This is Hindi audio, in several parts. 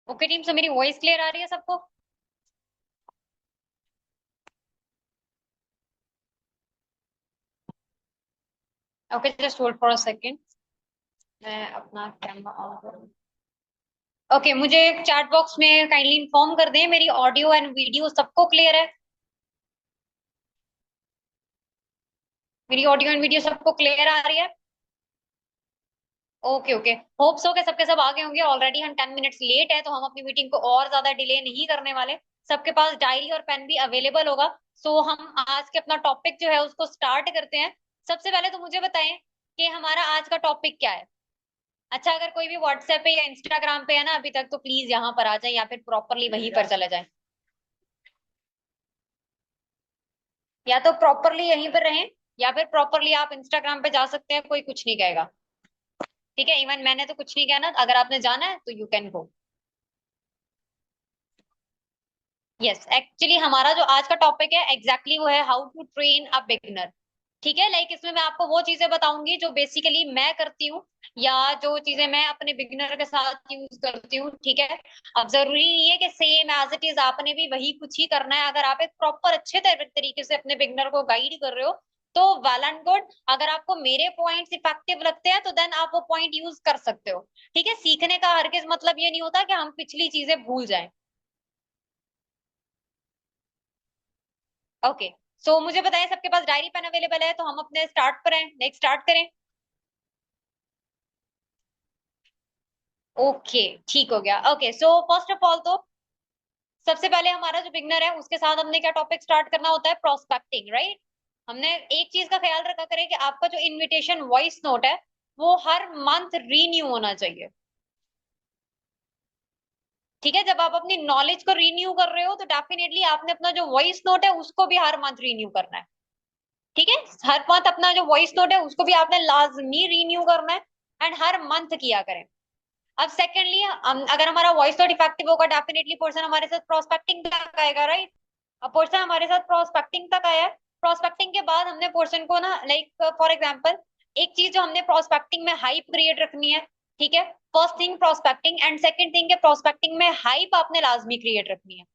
ओके टीम, सो मेरी वॉइस क्लियर आ रही है सबको? Okay, just hold for a second. मैं अपना कैमरा ऑन करूँ। ओके, मुझे चैट बॉक्स में काइंडली इन्फॉर्म कर दें मेरी ऑडियो एंड वीडियो सबको क्लियर है। मेरी ऑडियो एंड वीडियो सबको क्लियर आ रही है? Okay okay. होप सो के सबके सब आगे होंगे। ऑलरेडी हम 10 मिनट्स लेट है, तो हम अपनी मीटिंग को और ज्यादा डिले नहीं करने वाले। सबके पास डायरी और पेन भी अवेलेबल होगा। सो हम आज के अपना टॉपिक जो है उसको स्टार्ट करते हैं। सबसे पहले तो मुझे बताएं कि हमारा आज का टॉपिक क्या है। अच्छा, अगर कोई भी व्हाट्सएप पे या इंस्टाग्राम पे है ना अभी तक, तो प्लीज यहाँ पर आ जाए या फिर प्रॉपरली वहीं पर चले जाए। या तो प्रॉपरली यहीं पर रहें, या फिर प्रॉपरली आप इंस्टाग्राम पे जा सकते हैं, कोई कुछ नहीं कहेगा। ठीक है, इवन मैंने तो कुछ नहीं कहना। अगर आपने जाना है तो you can go. Yes, actually हमारा जो आज का टॉपिक है एग्जैक्टली वो है how to train a beginner. ठीक है, लाइक इसमें मैं आपको वो चीजें बताऊंगी जो बेसिकली मैं करती हूँ, या जो चीजें मैं अपने बिगिनर के साथ यूज करती हूँ। ठीक है, अब जरूरी नहीं है कि सेम एज इट इज आपने भी वही कुछ ही करना है। अगर आप एक प्रॉपर अच्छे तरीके से अपने बिगिनर को गाइड कर रहे हो तो वेल एंड गुड। अगर आपको मेरे पॉइंट्स इफेक्टिव लगते हैं तो देन आप वो पॉइंट यूज कर सकते हो। ठीक है, सीखने का हरगिज मतलब ये नहीं होता कि हम पिछली चीजें भूल जाएं। ओके, सो मुझे बताएं सबके पास डायरी पेन अवेलेबल है, तो हम अपने स्टार्ट पर हैं। नेक्स्ट स्टार्ट करें। ओके, ठीक हो गया। Okay, so first of all तो सबसे पहले हमारा जो बिगनर है उसके साथ हमने क्या टॉपिक स्टार्ट करना होता है, प्रोस्पेक्टिंग, राइट। हमने एक चीज का ख्याल रखा करें कि आपका जो इनविटेशन वॉइस नोट है वो हर मंथ रीन्यू होना चाहिए। ठीक है, जब आप अपनी नॉलेज को रीन्यू कर रहे हो तो डेफिनेटली आपने अपना जो वॉइस नोट है उसको भी हर मंथ रीन्यू करना है। ठीक है, हर मंथ अपना जो वॉइस नोट है उसको भी आपने लाजमी रीन्यू करना है, एंड हर मंथ किया करें। अब सेकेंडली, अगर हमारा वॉइस नोट इफेक्टिव होगा डेफिनेटली पर्सन हमारे साथ प्रोस्पेक्टिंग तक आएगा, राइट। अब पर्सन हमारे साथ प्रोस्पेक्टिंग तक आया है। प्रोस्पेक्टिंग के बाद हमने पर्सन को ना, लाइक फॉर एग्जांपल, एक चीज जो हमने प्रोस्पेक्टिंग में हाइप क्रिएट रखनी है। ठीक है, first thing prospecting, and second thing के प्रोस्पेक्टिंग में हाइप आपने लाजमी क्रिएट रखनी है।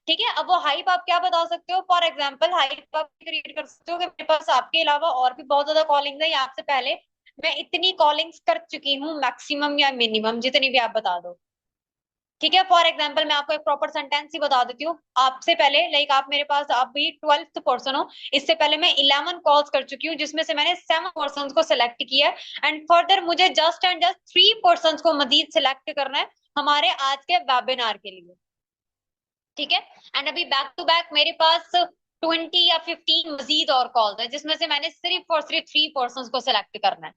ठीक है, अब वो हाइप आप क्या बता सकते हो? फॉर एग्जाम्पल, हाइप आप क्रिएट कर सकते हो कि मेरे पास आपके अलावा और भी बहुत ज्यादा कॉलिंग्स है, या आपसे पहले मैं इतनी कॉलिंग्स कर चुकी हूँ, मैक्सिमम या मिनिमम जितनी भी आप बता दो। ठीक है, फॉर एग्जाम्पल मैं आपको एक प्रॉपर सेंटेंस ही बता देती हूँ। आपसे पहले, लाइक आप मेरे पास, आप भी 12th पर्सन हो। इससे पहले मैं 11 कॉल्स कर चुकी हूँ, जिसमें से मैंने 7 पर्सन को सिलेक्ट किया है, एंड फर्दर मुझे जस्ट एंड जस्ट 3 पर्सन को मजीद सिलेक्ट करना है हमारे आज के वेबिनार के लिए। ठीक है, एंड अभी बैक टू बैक मेरे पास 20 या 15 मजीद और कॉल्स है, जिसमें से मैंने सिर्फ और सिर्फ 3 पर्सन को सिलेक्ट करना है।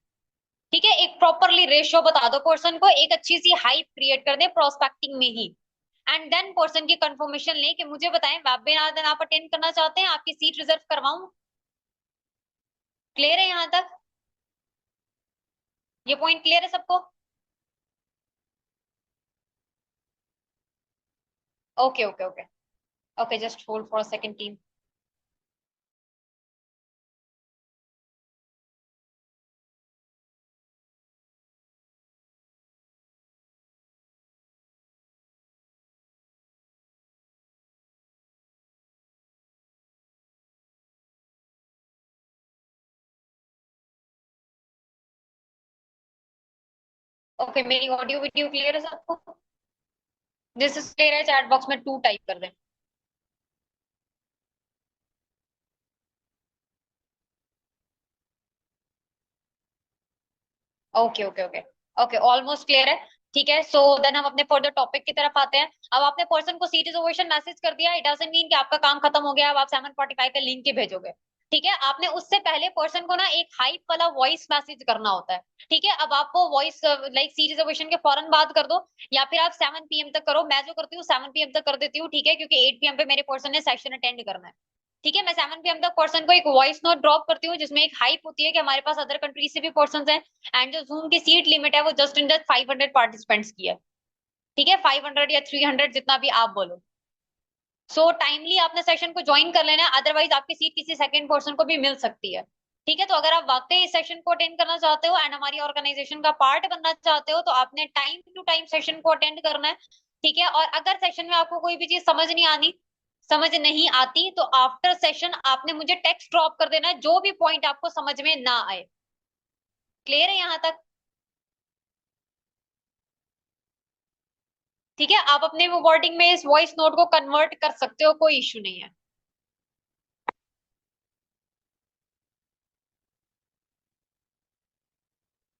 ठीक है, एक प्रॉपरली रेशियो बता दो पर्सन को, एक अच्छी सी हाइप क्रिएट कर दे प्रोस्पेक्टिंग में ही, एंड देन पर्सन की कंफर्मेशन ले कि मुझे बताएं वेबिनार दिन आप अटेंड करना चाहते हैं, आपकी सीट रिजर्व करवाऊं। क्लियर है यहाँ तक? ये पॉइंट क्लियर है सबको? Okay okay okay. Okay, just hold for a second team. Okay, मेरी ऑडियो वीडियो क्लियर है सबको? दिस इज क्लियर है, चैट बॉक्स में 2 टाइप कर दें। Okay okay okay. Okay, almost clear है। ठीक है, सो देन हम अपने फर्दर टॉपिक की तरफ आते हैं। अब आपने पर्सन को सीट रिजर्वेशन मैसेज कर दिया, इट डजंट मीन कि आपका काम खत्म हो गया, अब आप 7:45 का लिंक ही भेजोगे। ठीक है, आपने उससे पहले पर्सन को ना एक हाइप वाला वॉइस मैसेज करना होता है। ठीक है, अब आप वो वॉइस लाइक सीट रिजर्वेशन के फौरन बाद कर दो, या फिर आप 7 PM तक करो। मैं जो करती हूँ 7 PM तक कर देती हूँ। ठीक है, क्योंकि 8 PM पे मेरे पर्सन ने सेशन अटेंड करना है। ठीक है, मैं 7 PM तक पर्सन को एक वॉइस नोट ड्रॉप करती हूँ, जिसमें एक हाइप होती है कि हमारे पास अदर कंट्री से भी पर्सन हैं, एंड जो जूम की सीट लिमिट है वो जस्ट इन जस्ट 500 पार्टिसिपेंट्स की है। ठीक है, 500 या 300 जितना भी आप बोलो। सो टाइमली आपने सेशन को ज्वाइन कर लेना है, अदरवाइज आपकी सीट किसी सेकंड पर्सन को भी मिल सकती है। ठीक है, तो अगर आप वाकई इस सेशन को अटेंड करना चाहते हो एंड हमारी ऑर्गेनाइजेशन का पार्ट बनना चाहते हो, तो आपने टाइम टू टाइम सेशन को अटेंड करना है। ठीक है। और अगर सेशन में आपको कोई भी चीज समझ नहीं आती तो आफ्टर सेशन आपने मुझे टेक्स्ट ड्रॉप कर देना है, जो भी पॉइंट आपको समझ में ना आए। क्लियर है यहां तक? ठीक है, आप अपने वर्डिंग में इस वॉइस नोट को कन्वर्ट कर सकते हो, कोई इश्यू नहीं है।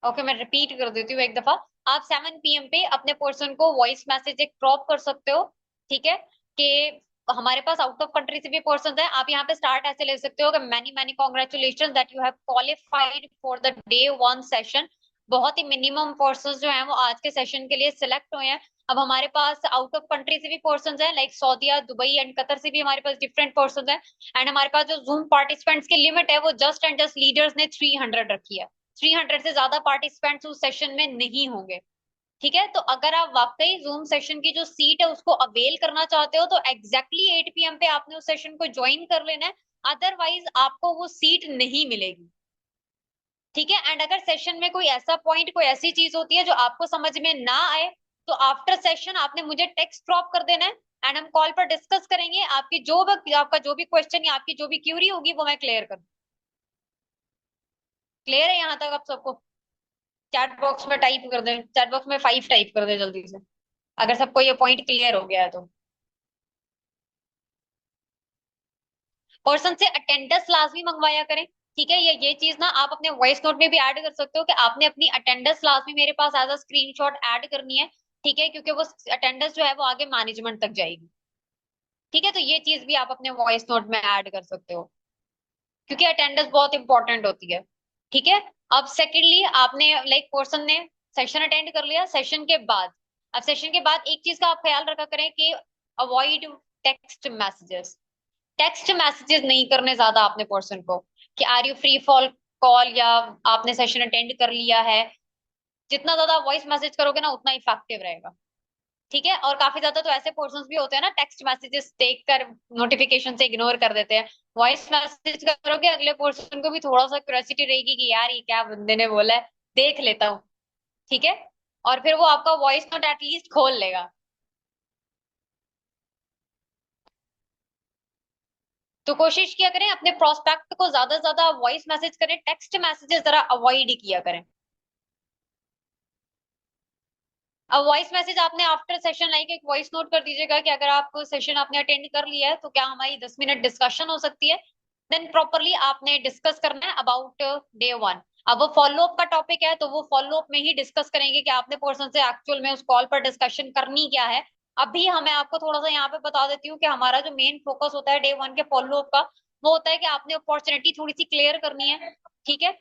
ओके, मैं रिपीट कर देती हूँ एक दफा। आप 7 PM पे अपने पर्सन को वॉइस मैसेज एक ड्रॉप कर सकते हो। ठीक है, कि हमारे पास आउट ऑफ कंट्री से भी पर्सन है। आप यहाँ पे स्टार्ट ऐसे ले सकते हो कि many many congratulation that you have qualified for the day 1 session. बहुत ही मिनिमम पर्सन जो है वो आज के सेशन के लिए सिलेक्ट हुए हैं। अब हमारे पास आउट ऑफ कंट्री से भी पर्सन है, लाइक सऊदीया, दुबई एंड कतर से भी हमारे पास डिफरेंट पर्सन है। एंड हमारे पास जो जूम पार्टिसिपेंट्स की लिमिट है वो जस्ट एंड जस्ट लीडर्स ने 300 रखी है। 300 से ज्यादा पार्टिसिपेंट्स उस सेशन में नहीं होंगे। ठीक है, तो अगर आप वाकई जूम सेशन की जो सीट है उसको अवेल करना चाहते हो तो एग्जैक्टली 8 PM पे आपने उस सेशन को ज्वाइन कर लेना है। अदरवाइज आपको वो सीट नहीं मिलेगी। ठीक है, एंड अगर सेशन में कोई ऐसा पॉइंट, कोई ऐसी चीज होती है जो आपको समझ में ना आए तो आफ्टर सेशन आपने मुझे टेक्स्ट ड्रॉप कर देना है। एंड हम कॉल पर डिस्कस करेंगे, आपका जो भी क्वेश्चन या आपकी जो भी क्यूरी होगी वो मैं क्लियर कर। क्लियर है यहाँ तक आप सबको? चैट बॉक्स में टाइप कर दें, चैट बॉक्स में 5 टाइप कर दे जल्दी से, अगर सबको ये पॉइंट क्लियर हो गया है तो। पर्सन से अटेंडेंस लाजमी मंगवाया करें। ठीक है, ये चीज ना आप अपने वॉइस नोट में भी ऐड कर सकते हो कि आपने अपनी अटेंडेंस लाजमी मेरे पास एज अ स्क्रीनशॉट ऐड करनी है। ठीक है, क्योंकि वो अटेंडेंस जो है वो आगे मैनेजमेंट तक जाएगी। ठीक है, तो ये चीज भी आप अपने वॉइस नोट में ऐड कर सकते हो, क्योंकि अटेंडेंस बहुत इंपॉर्टेंट होती है। ठीक है, अब सेकेंडली आपने लाइक पर्सन ने सेशन अटेंड कर लिया। सेशन के बाद, अब सेशन के बाद एक चीज का आप ख्याल रखा करें कि avoid text messages. Text messages नहीं करने ज्यादा आपने पर्सन को, कि are you free for call, या आपने सेशन अटेंड कर लिया है। जितना ज्यादा वॉइस मैसेज करोगे ना उतना इफेक्टिव रहेगा। ठीक है, और काफी ज्यादा तो ऐसे पर्सन भी होते हैं ना, टेक्स्ट मैसेजेस देखकर नोटिफिकेशन से इग्नोर कर देते हैं। वॉइस मैसेज करोगे अगले पर्सन को भी थोड़ा सा क्यूरियोसिटी रहेगी कि यार ये क्या बंदे ने बोला है, देख लेता हूँ। ठीक है, और फिर वो आपका वॉइस नोट एटलीस्ट खोल लेगा। तो कोशिश किया करें अपने प्रोस्पेक्ट को ज्यादा से ज्यादा वॉइस मैसेज करें, टेक्स्ट मैसेजेस जरा अवॉइड किया करें। अब वॉइस मैसेज आपने आफ्टर सेशन लाइक एक वॉइस नोट कर दीजिएगा कि अगर आप सेशन आपने अटेंड कर लिया है तो क्या हमारी 10 मिनट डिस्कशन हो सकती है। देन प्रॉपरली आपने डिस्कस करना है अबाउट डे 1। अब वो फॉलो अप का टॉपिक है तो वो फॉलो अप में ही डिस्कस करेंगे कि आपने पर्सन से एक्चुअल में उस कॉल पर डिस्कशन करनी क्या है। अभी हमें आपको थोड़ा सा यहाँ पे बता देती हूँ कि हमारा जो मेन फोकस होता है डे 1 के फॉलो अप का, वो होता है कि आपने अपॉर्चुनिटी थोड़ी सी क्लियर करनी है। ठीक है,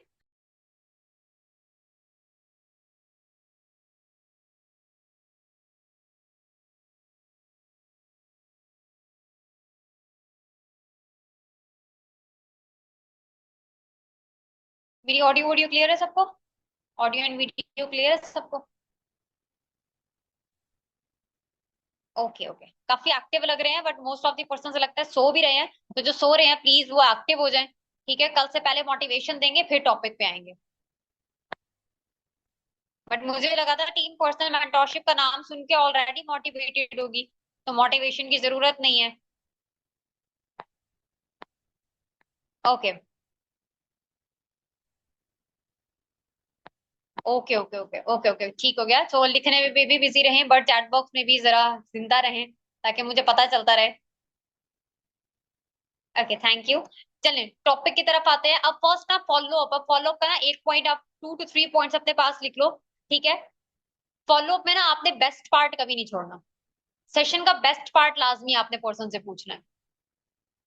मेरी ऑडियो वीडियो क्लियर है सबको? ऑडियो एंड वीडियो क्लियर है सबको? ओके ओके, काफी एक्टिव लग रहे हैं, but most of the person से लगता है सो भी रहे हैं। तो जो सो रहे हैं प्लीज वो एक्टिव हो जाएं। ठीक है, कल से पहले मोटिवेशन देंगे फिर टॉपिक पे आएंगे। बट मुझे लगा था टीम पर्सनल मेंटोरशिप का नाम सुन के ऑलरेडी मोटिवेटेड होगी, तो मोटिवेशन की जरूरत नहीं है। Okay okay okay okay okay okay, ठीक हो गया। तो लिखने में भी बिजी रहें, बट चैट बॉक्स में भी जरा जिंदा रहें ताकि मुझे पता चलता रहे। Okay, thank you. चलें टॉपिक की तरफ आते हैं। अब फर्स्ट ना फॉलो अप, अब फॉलो अप का ना एक पॉइंट, आप 2 to 3 पॉइंट्स अपने पास लिख लो। ठीक है, फॉलो अप में ना आपने बेस्ट पार्ट कभी नहीं छोड़ना। सेशन का बेस्ट पार्ट लाजमी आपने पर्सन से पूछना है।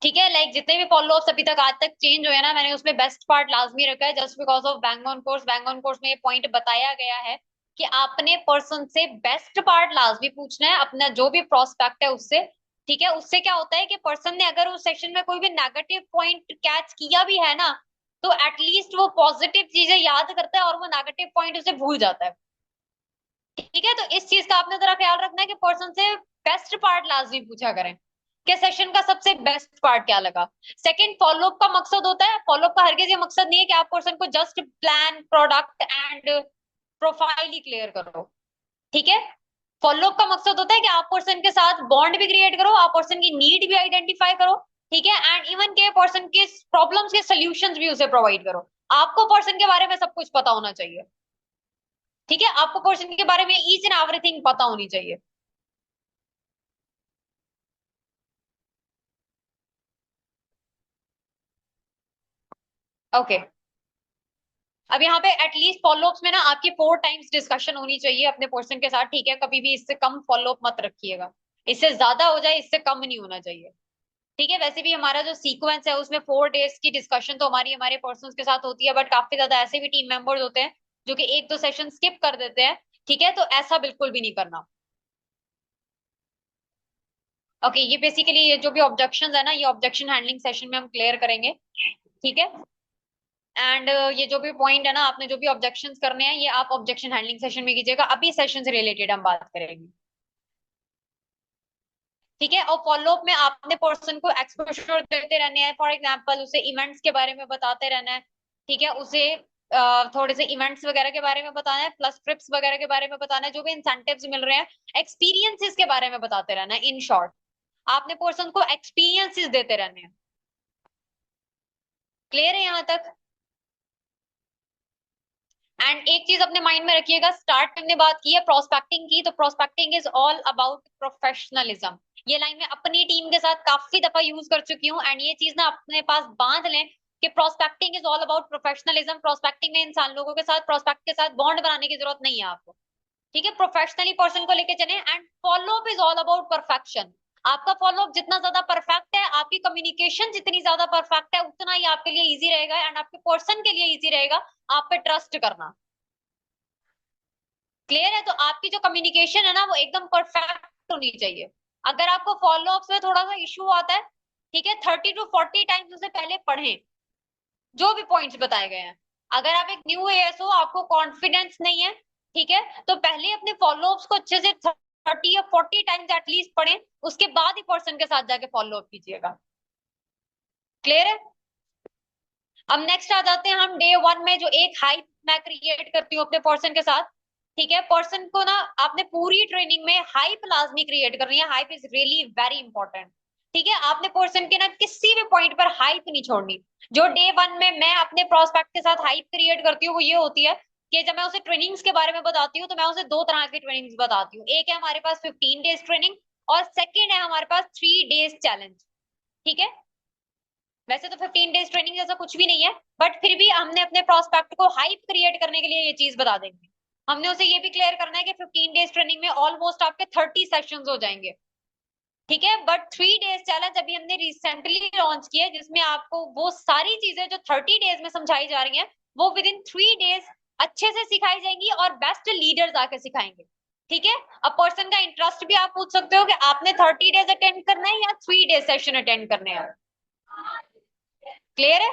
ठीक है, लाइक जितने भी फॉलो अप्स अभी तक आज तक चेंज हुए ना, मैंने उसमें बेस्ट पार्ट लाजमी रखा है, just because of bang on course. Bang on course में ये पॉइंट बताया गया है कि आपने पर्सन से बेस्ट पार्ट लाजमी पूछना है, अपना जो भी प्रोस्पेक्ट है उससे। ठीक है, उससे क्या होता है कि पर्सन ने अगर उस सेशन में कोई भी नेगेटिव पॉइंट कैच किया भी है ना, तो एटलीस्ट वो पॉजिटिव चीजें याद करता है और वो नेगेटिव पॉइंट उसे भूल जाता है। ठीक है, तो इस चीज का आपने जरा ख्याल रखना है कि पर्सन से बेस्ट पार्ट लाजमी पूछा करें कि सेशन का सबसे बेस्ट पार्ट क्या लगा। सेकंड, फॉलोअप का मकसद होता है, फॉलोअप का हरगिज ये मकसद नहीं है कि आप पर्सन को just plan, product and profile he clear करो। ठीक है, फॉलोअप का मकसद होता है कि आप पर्सन के साथ बॉन्ड भी क्रिएट करो, आप पर्सन की नीड भी आइडेंटिफाई करो, ठीक है, एंड इवन के पर्सन के प्रॉब्लम्स के सोल्यूशंस भी उसे प्रोवाइड करो। आपको पर्सन के बारे में सब कुछ पता होना चाहिए, ठीक है, आपको पर्सन के बारे में ईच एंड एवरीथिंग पता होनी चाहिए। Okay okay. अब यहाँ पे एटलीस्ट फॉलोअप्स में ना आपकी 4 टाइम्स डिस्कशन होनी चाहिए अपने पर्सन के साथ, ठीक है, कभी भी इससे कम फॉलोअप मत रखिएगा, इससे ज्यादा हो जाए, इससे कम नहीं होना चाहिए, ठीक है। वैसे भी हमारा जो सीक्वेंस है उसमें 4 डेज की डिस्कशन तो हमारी हमारे पर्सन के साथ होती है, बट काफी ज्यादा ऐसे भी टीम मेंबर्स होते हैं जो कि 1-2 सेशन स्किप कर देते हैं, ठीक है, तो ऐसा बिल्कुल भी नहीं करना। ओके ये बेसिकली ये जो भी ऑब्जेक्शन है ना, ये ऑब्जेक्शन हैंडलिंग सेशन में हम क्लियर करेंगे, ठीक है। एंड ये जो भी पॉइंट है ना, आपने जो भी ऑब्जेक्शन करने हैं, ये आप ऑब्जेक्शन हैंडलिंग सेशन में कीजिएगा, अभी सेशन से रिलेटेड हम बात करेंगे, ठीक है। और फॉलोअप में आपने पर्सन को एक्सपोजर देते रहने हैं, फॉर एग्जांपल उसे इवेंट्स के बारे में बताते रहना है, ठीक है, उसे थोड़े से इवेंट्स वगैरह के बारे में बताना है, प्लस ट्रिप्स वगैरह के बारे में बताना है, जो भी इंसेंटिव्स मिल रहे हैं, एक्सपीरियंसेस के बारे में बताते रहना है, इन शॉर्ट आपने पर्सन को एक्सपीरियंसेस देते रहने हैं। क्लियर है यहाँ तक? एंड एक चीज अपने माइंड में रखिएगा, स्टार्ट हमने बात की है प्रोस्पेक्टिंग की, तो prospecting is all about professionalism. ये लाइन मैं अपनी टीम के साथ काफी दफा यूज कर चुकी हूँ, एंड ये चीज ना अपने पास बांध लें कि prospecting is all about professionalism. Prospecting में इंसान लोगों के साथ, प्रोस्पेक्ट के साथ बॉन्ड बनाने की जरूरत नहीं है आपको, ठीक है, प्रोफेशनली पर्सन को लेके चले। And follow up is all about perfection. आपका फॉलोअप जितना ज्यादा परफेक्ट है, आपकी कम्युनिकेशन जितनी ज्यादा परफेक्ट है, उतना ही आपके लिए इजी रहेगा एंड आपके पर्सन के लिए इजी रहेगा आप पे ट्रस्ट करना। क्लियर है? तो आपकी जो कम्युनिकेशन है ना, वो एकदम परफेक्ट होनी चाहिए। अगर आपको फॉलोअप्स में थोड़ा सा इश्यू आता है, ठीक है, 30 to 40 टाइम्स उसे पहले पढ़ें जो भी पॉइंट्स बताए गए हैं। अगर आप एक न्यू एएस हो, आपको कॉन्फिडेंस नहीं है, ठीक है, तो पहले अपने फॉलोअप्स को अच्छे से 30 या 40 टाइम्स एटलीस्ट पढ़ें, उसके बाद ही पर्सन के साथ जाके फॉलोअप कीजिएगा। क्लियर है? अब नेक्स्ट आ जाते हैं हम डे 1 में, जो एक हाइप मैं क्रिएट करती हूँ अपने पर्सन के साथ, ठीक है। पर्सन को ना आपने पूरी ट्रेनिंग में हाइप लाजमी क्रिएट करनी है, hype is really very important, ठीक है। आपने पर्सन के ना किसी भी पॉइंट पर हाइप नहीं छोड़नी। जो डे 1 में मैं अपने प्रोस्पेक्ट के साथ हाइप क्रिएट करती हूँ, वो ये होती है कि जब मैं उसे ट्रेनिंग्स के बारे में बताती हूँ, तो मैं उसे 2 तरह की ट्रेनिंग्स बताती हूँ। एक है हमारे पास 15 डेज ट्रेनिंग, और सेकेंड है हमारे पास 3 डेज चैलेंज, ठीक है। वैसे तो 15 डेज ट्रेनिंग जैसा कुछ भी नहीं है, बट फिर भी हमने अपने प्रोस्पेक्ट को हाइप क्रिएट करने के लिए ये चीज बता देंगे। हमने उसे ये भी क्लियर करना है कि 15 डेज ट्रेनिंग में ऑलमोस्ट आपके 30 सेशंस हो जाएंगे, ठीक है। बट 3 डेज चैलेंज अभी हमने रिसेंटली लॉन्च किया है, जिसमें आपको वो सारी चीजें जो 30 डेज में समझाई जा रही हैं, वो विद इन 3 डेज अच्छे से सिखाई जाएंगी, और बेस्ट लीडर्स आके सिखाएंगे, ठीक है। अब पर्सन का इंटरेस्ट भी आप पूछ सकते हो कि आपने 30 डेज अटेंड करना है या 3 डेज सेशन अटेंड करने हैं। क्लियर है?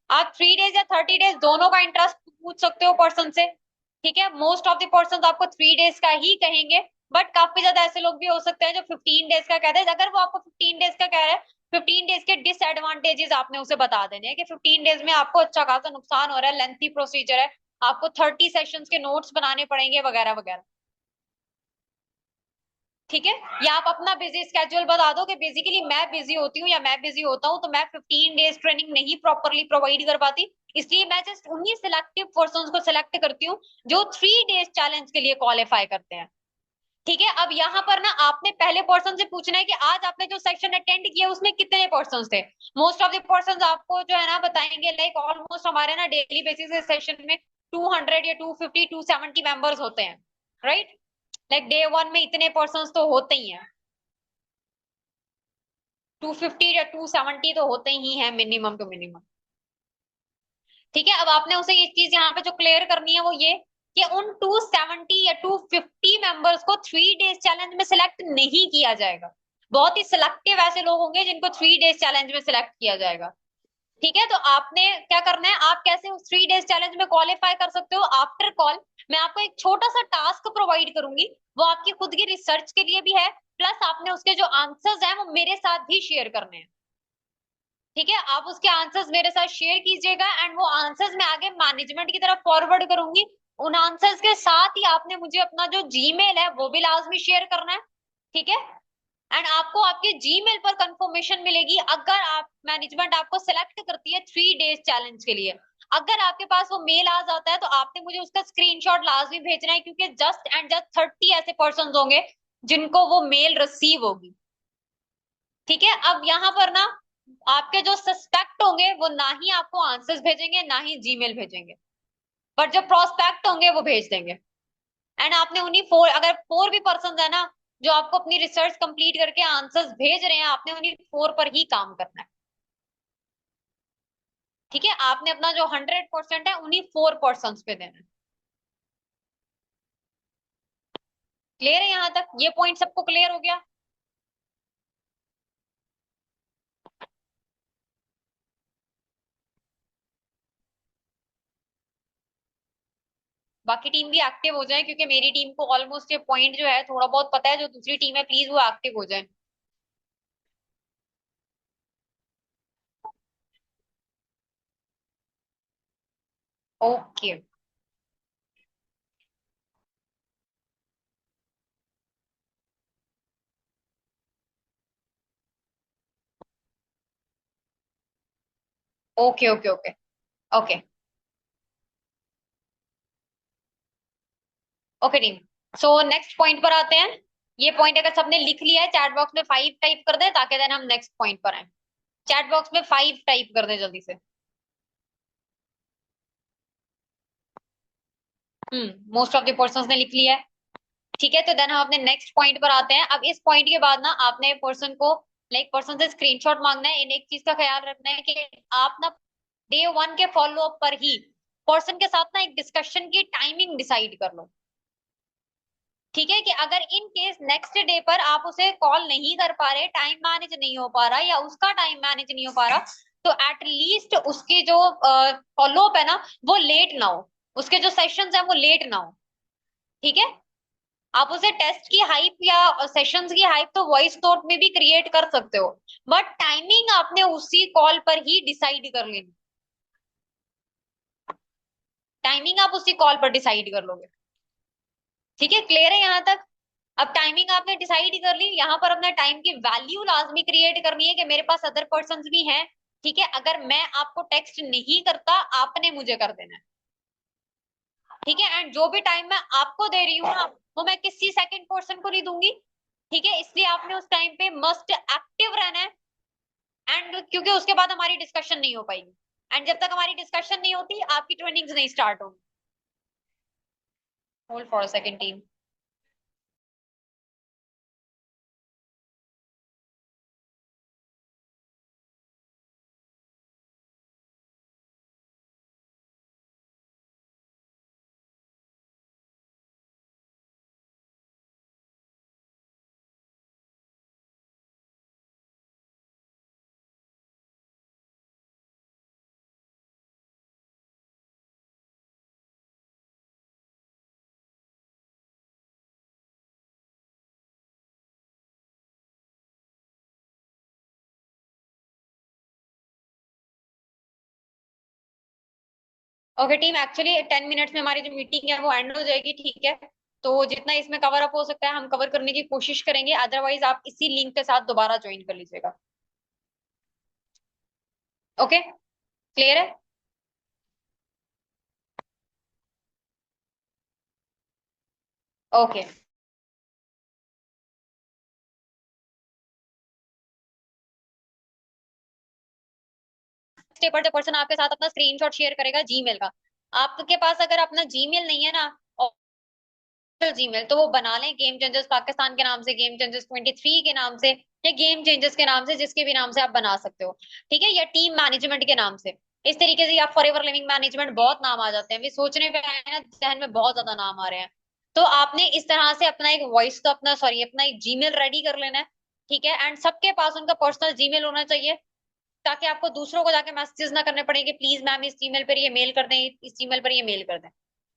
आप 3 डेज या 30 डेज दोनों का इंटरेस्ट पूछ सकते हो पर्सन से, ठीक है। मोस्ट ऑफ द पर्सन आपको 3 डेज का ही कहेंगे, बट काफी ज्यादा ऐसे लोग भी हो सकते हैं जो 15 डेज का कहते हैं। अगर वो आपको 15 डेज का कह रहे हैं, 15 डेज के डिसएडवांटेजेस आपने उसे बता देने हैं कि 15 डेज में आपको अच्छा खासा नुकसान हो रहा है, लेंथी प्रोसीजर है, आपको 30 सेशंस के नोट्स बनाने पड़ेंगे वगैरह वगैरह, ठीक है। या आप अपना बिजी स्केड्यूल बता दो कि बेसिकली मैं बिजी होती हूँ या मैं बिजी होता हूँ, तो मैं 15 डेज ट्रेनिंग नहीं प्रॉपरली प्रोवाइड कर पाती, इसलिए मैं जस्ट उन्हीं सिलेक्टिव पर्सन को सिलेक्ट करती हूँ जो 3 डेज चैलेंज के लिए क्वालिफाई करते हैं, ठीक है। अब यहाँ पर ना आपने पहले पर्सन से पूछना है कि आज आपने जो सेक्शन अटेंड किया उसमें कितने पर्सन थे। मोस्ट ऑफ द पर्सन आपको जो है ना बताएंगे, लाइक ऑलमोस्ट हमारे ना डेली बेसिस सेशन में 200 या 250 270 मेंबर्स होते हैं, राइट। लाइक डे 1 में इतने पर्सन तो होते ही हैं, 250 या 270 तो होते ही हैं मिनिमम टू मिनिमम, ठीक है। अब आपने उसे ये चीज यहाँ पे जो क्लियर करनी है वो ये कि उन 270 या 250 मेंबर्स को 3 डेज चैलेंज में सिलेक्ट नहीं किया जाएगा। बहुत ही सिलेक्टिव ऐसे लोग होंगे जिनको 3 डेज चैलेंज में सिलेक्ट किया जाएगा, ठीक है। तो आपने क्या करना है, आप कैसे उस 3 डेज चैलेंज में क्वालिफाई कर सकते हो? आफ्टर कॉल मैं आपको एक छोटा सा टास्क प्रोवाइड करूंगी, वो आपकी खुद की रिसर्च के लिए भी है, प्लस आपने उसके जो आंसर्स हैं वो मेरे साथ भी शेयर करने हैं, ठीक है। आप उसके आंसर्स मेरे साथ शेयर कीजिएगा, एंड वो आंसर्स मैं आगे मैनेजमेंट की तरफ फॉरवर्ड करूंगी, उन आंसर्स के साथ ही आपने मुझे अपना जो जीमेल है वो भी लाजमी शेयर करना है, ठीक है। एंड आपको आपके जीमेल पर कंफर्मेशन मिलेगी अगर आप मैनेजमेंट आपको सिलेक्ट करती है 3 डेज चैलेंज के लिए। अगर आपके पास वो मेल आ जाता है तो आपने मुझे उसका स्क्रीनशॉट लाजमी भेजना है, क्योंकि जस्ट एंड जस्ट 30 ऐसे पर्सन होंगे जिनको वो मेल रिसीव होगी, ठीक है। अब यहाँ पर ना आपके जो सस्पेक्ट होंगे वो ना ही आपको आंसर्स भेजेंगे ना ही जीमेल भेजेंगे, बट जो प्रोस्पेक्ट होंगे वो भेज देंगे। एंड आपने उन्हीं अगर 4 भी पर्सन है ना जो आपको अपनी रिसर्च कंप्लीट करके आंसर्स भेज रहे हैं, आपने उन्हीं 4 पर ही काम करना है, ठीक है। आपने अपना जो 100% है उन्हीं 4 पर्सन पे देना है। क्लियर है यहाँ तक? ये पॉइंट सबको क्लियर हो गया? बाकी टीम भी एक्टिव हो जाए, क्योंकि मेरी टीम को ऑलमोस्ट ये पॉइंट जो है थोड़ा बहुत पता है। जो दूसरी टीम है प्लीज वो एक्टिव हो जाए। Okay. Okay okay okay okay okay team. So next point पर आते हैं। ये पॉइंट अगर सबने लिख लिया है चैट बॉक्स में 5 टाइप कर दें, ताकि देन हम नेक्स्ट पॉइंट पर आए। चैट बॉक्स में 5 टाइप कर दें जल्दी से। मोस्ट ऑफ द पर्सन ने लिख लिया है, ठीक है। तो देन हम अपने नेक्स्ट पॉइंट पर आते हैं। अब इस पॉइंट के बाद ना आपने पर्सन को लाइक पर्सन से स्क्रीनशॉट मांगना है। इन एक चीज का ख्याल रखना है कि आप ना डे 1 के फॉलो अप पर ही पर्सन के साथ ना एक डिस्कशन की टाइमिंग डिसाइड कर लो, ठीक है। कि अगर इन केस नेक्स्ट डे पर आप उसे कॉल नहीं कर पा रहे, टाइम मैनेज नहीं हो पा रहा या उसका टाइम मैनेज नहीं हो पा रहा, तो एटलीस्ट उसके जो फॉलो अप है ना वो लेट ना हो, उसके जो सेशंस है वो लेट ना हो, ठीक है। आप उसे टेस्ट की हाइप या सेशंस की हाइप तो वॉइस नोट में भी क्रिएट कर सकते हो, बट टाइमिंग आपने उसी कॉल पर ही डिसाइड कर लेनी। टाइमिंग आप उसी कॉल पर डिसाइड कर लोगे, ठीक है। क्लियर है यहाँ तक? अब टाइमिंग आपने डिसाइड कर ली, यहाँ पर अपने टाइम की वैल्यू लाजमी क्रिएट करनी है कि मेरे पास अदर पर्सन भी हैं, ठीक है। अगर मैं आपको टेक्स्ट नहीं करता आपने मुझे कर देना है, ठीक है। एंड जो भी टाइम मैं आपको दे रही हूँ ना वो मैं किसी सेकंड पर्सन को नहीं दूंगी, ठीक है। इसलिए आपने उस टाइम पे मस्ट एक्टिव रहना है। एंड क्योंकि उसके बाद हमारी डिस्कशन नहीं हो पाएगी, एंड जब तक हमारी डिस्कशन नहीं होती आपकी ट्रेनिंग्स नहीं स्टार्ट होगी। Hold for a second team. Okay team, actually 10 minutes में हमारी जो मीटिंग है वो एंड हो जाएगी, ठीक है। तो जितना इसमें कवर अप हो सकता है हम कवर करने की कोशिश करेंगे, अदरवाइज आप इसी लिंक के साथ दोबारा ज्वाइन कर लीजिएगा। ओके, क्लियर है? ओके। पर जो पर्सन आपके साथ अपना स्क्रीनशॉट शेयर करेगा जीमेल का, आपके पास अगर अपना जीमेल नहीं है ना, जीमेल, तो वो बना लें गेम चेंजर्स पाकिस्तान के नाम से, गेम चेंजर्स 23 के नाम से, या गेम चेंजर्स के नाम से, जिसके भी नाम से आप बना सकते हो, ठीक है। या टीम मैनेजमेंट के नाम से, इस तरीके से। या फॉर एवर लिविंग मैनेजमेंट, बहुत नाम आ जाते हैं, वे सोचने पे आए ना जहन में बहुत ज्यादा नाम आ रहे हैं। तो आपने इस तरह से अपना एक वॉइस तो अपना सॉरी अपना एक जीमेल रेडी कर लेना है, ठीक है। एंड सबके पास उनका पर्सनल जीमेल होना चाहिए, ताकि आपको दूसरों को जाके मैसेजेस ना करने पड़े कि प्लीज मैम इस जीमेल पर ये मेल कर दें, इस जीमेल पर ये मेल कर दें,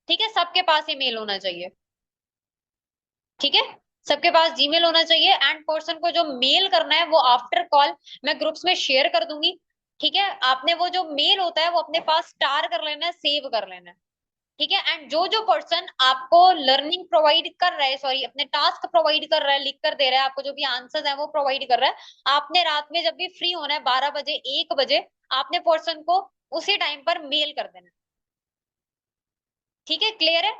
ठीक है। सबके पास ये मेल होना चाहिए, ठीक है। सबके पास जीमेल होना चाहिए। एंड पर्सन को जो मेल करना है वो आफ्टर कॉल मैं ग्रुप्स में शेयर कर दूंगी, ठीक है। आपने वो जो मेल होता है वो अपने पास स्टार कर लेना है, सेव कर लेना है, ठीक है। एंड जो जो पर्सन आपको लर्निंग प्रोवाइड कर रहा है, सॉरी अपने टास्क प्रोवाइड कर रहा है, लिख कर दे रहा है आपको, जो भी आंसर्स है वो प्रोवाइड कर रहा है, आपने रात में जब भी फ्री होना है 12 बजे 1 बजे, आपने पर्सन को उसी टाइम पर मेल कर देना है। ठीक है, क्लियर है।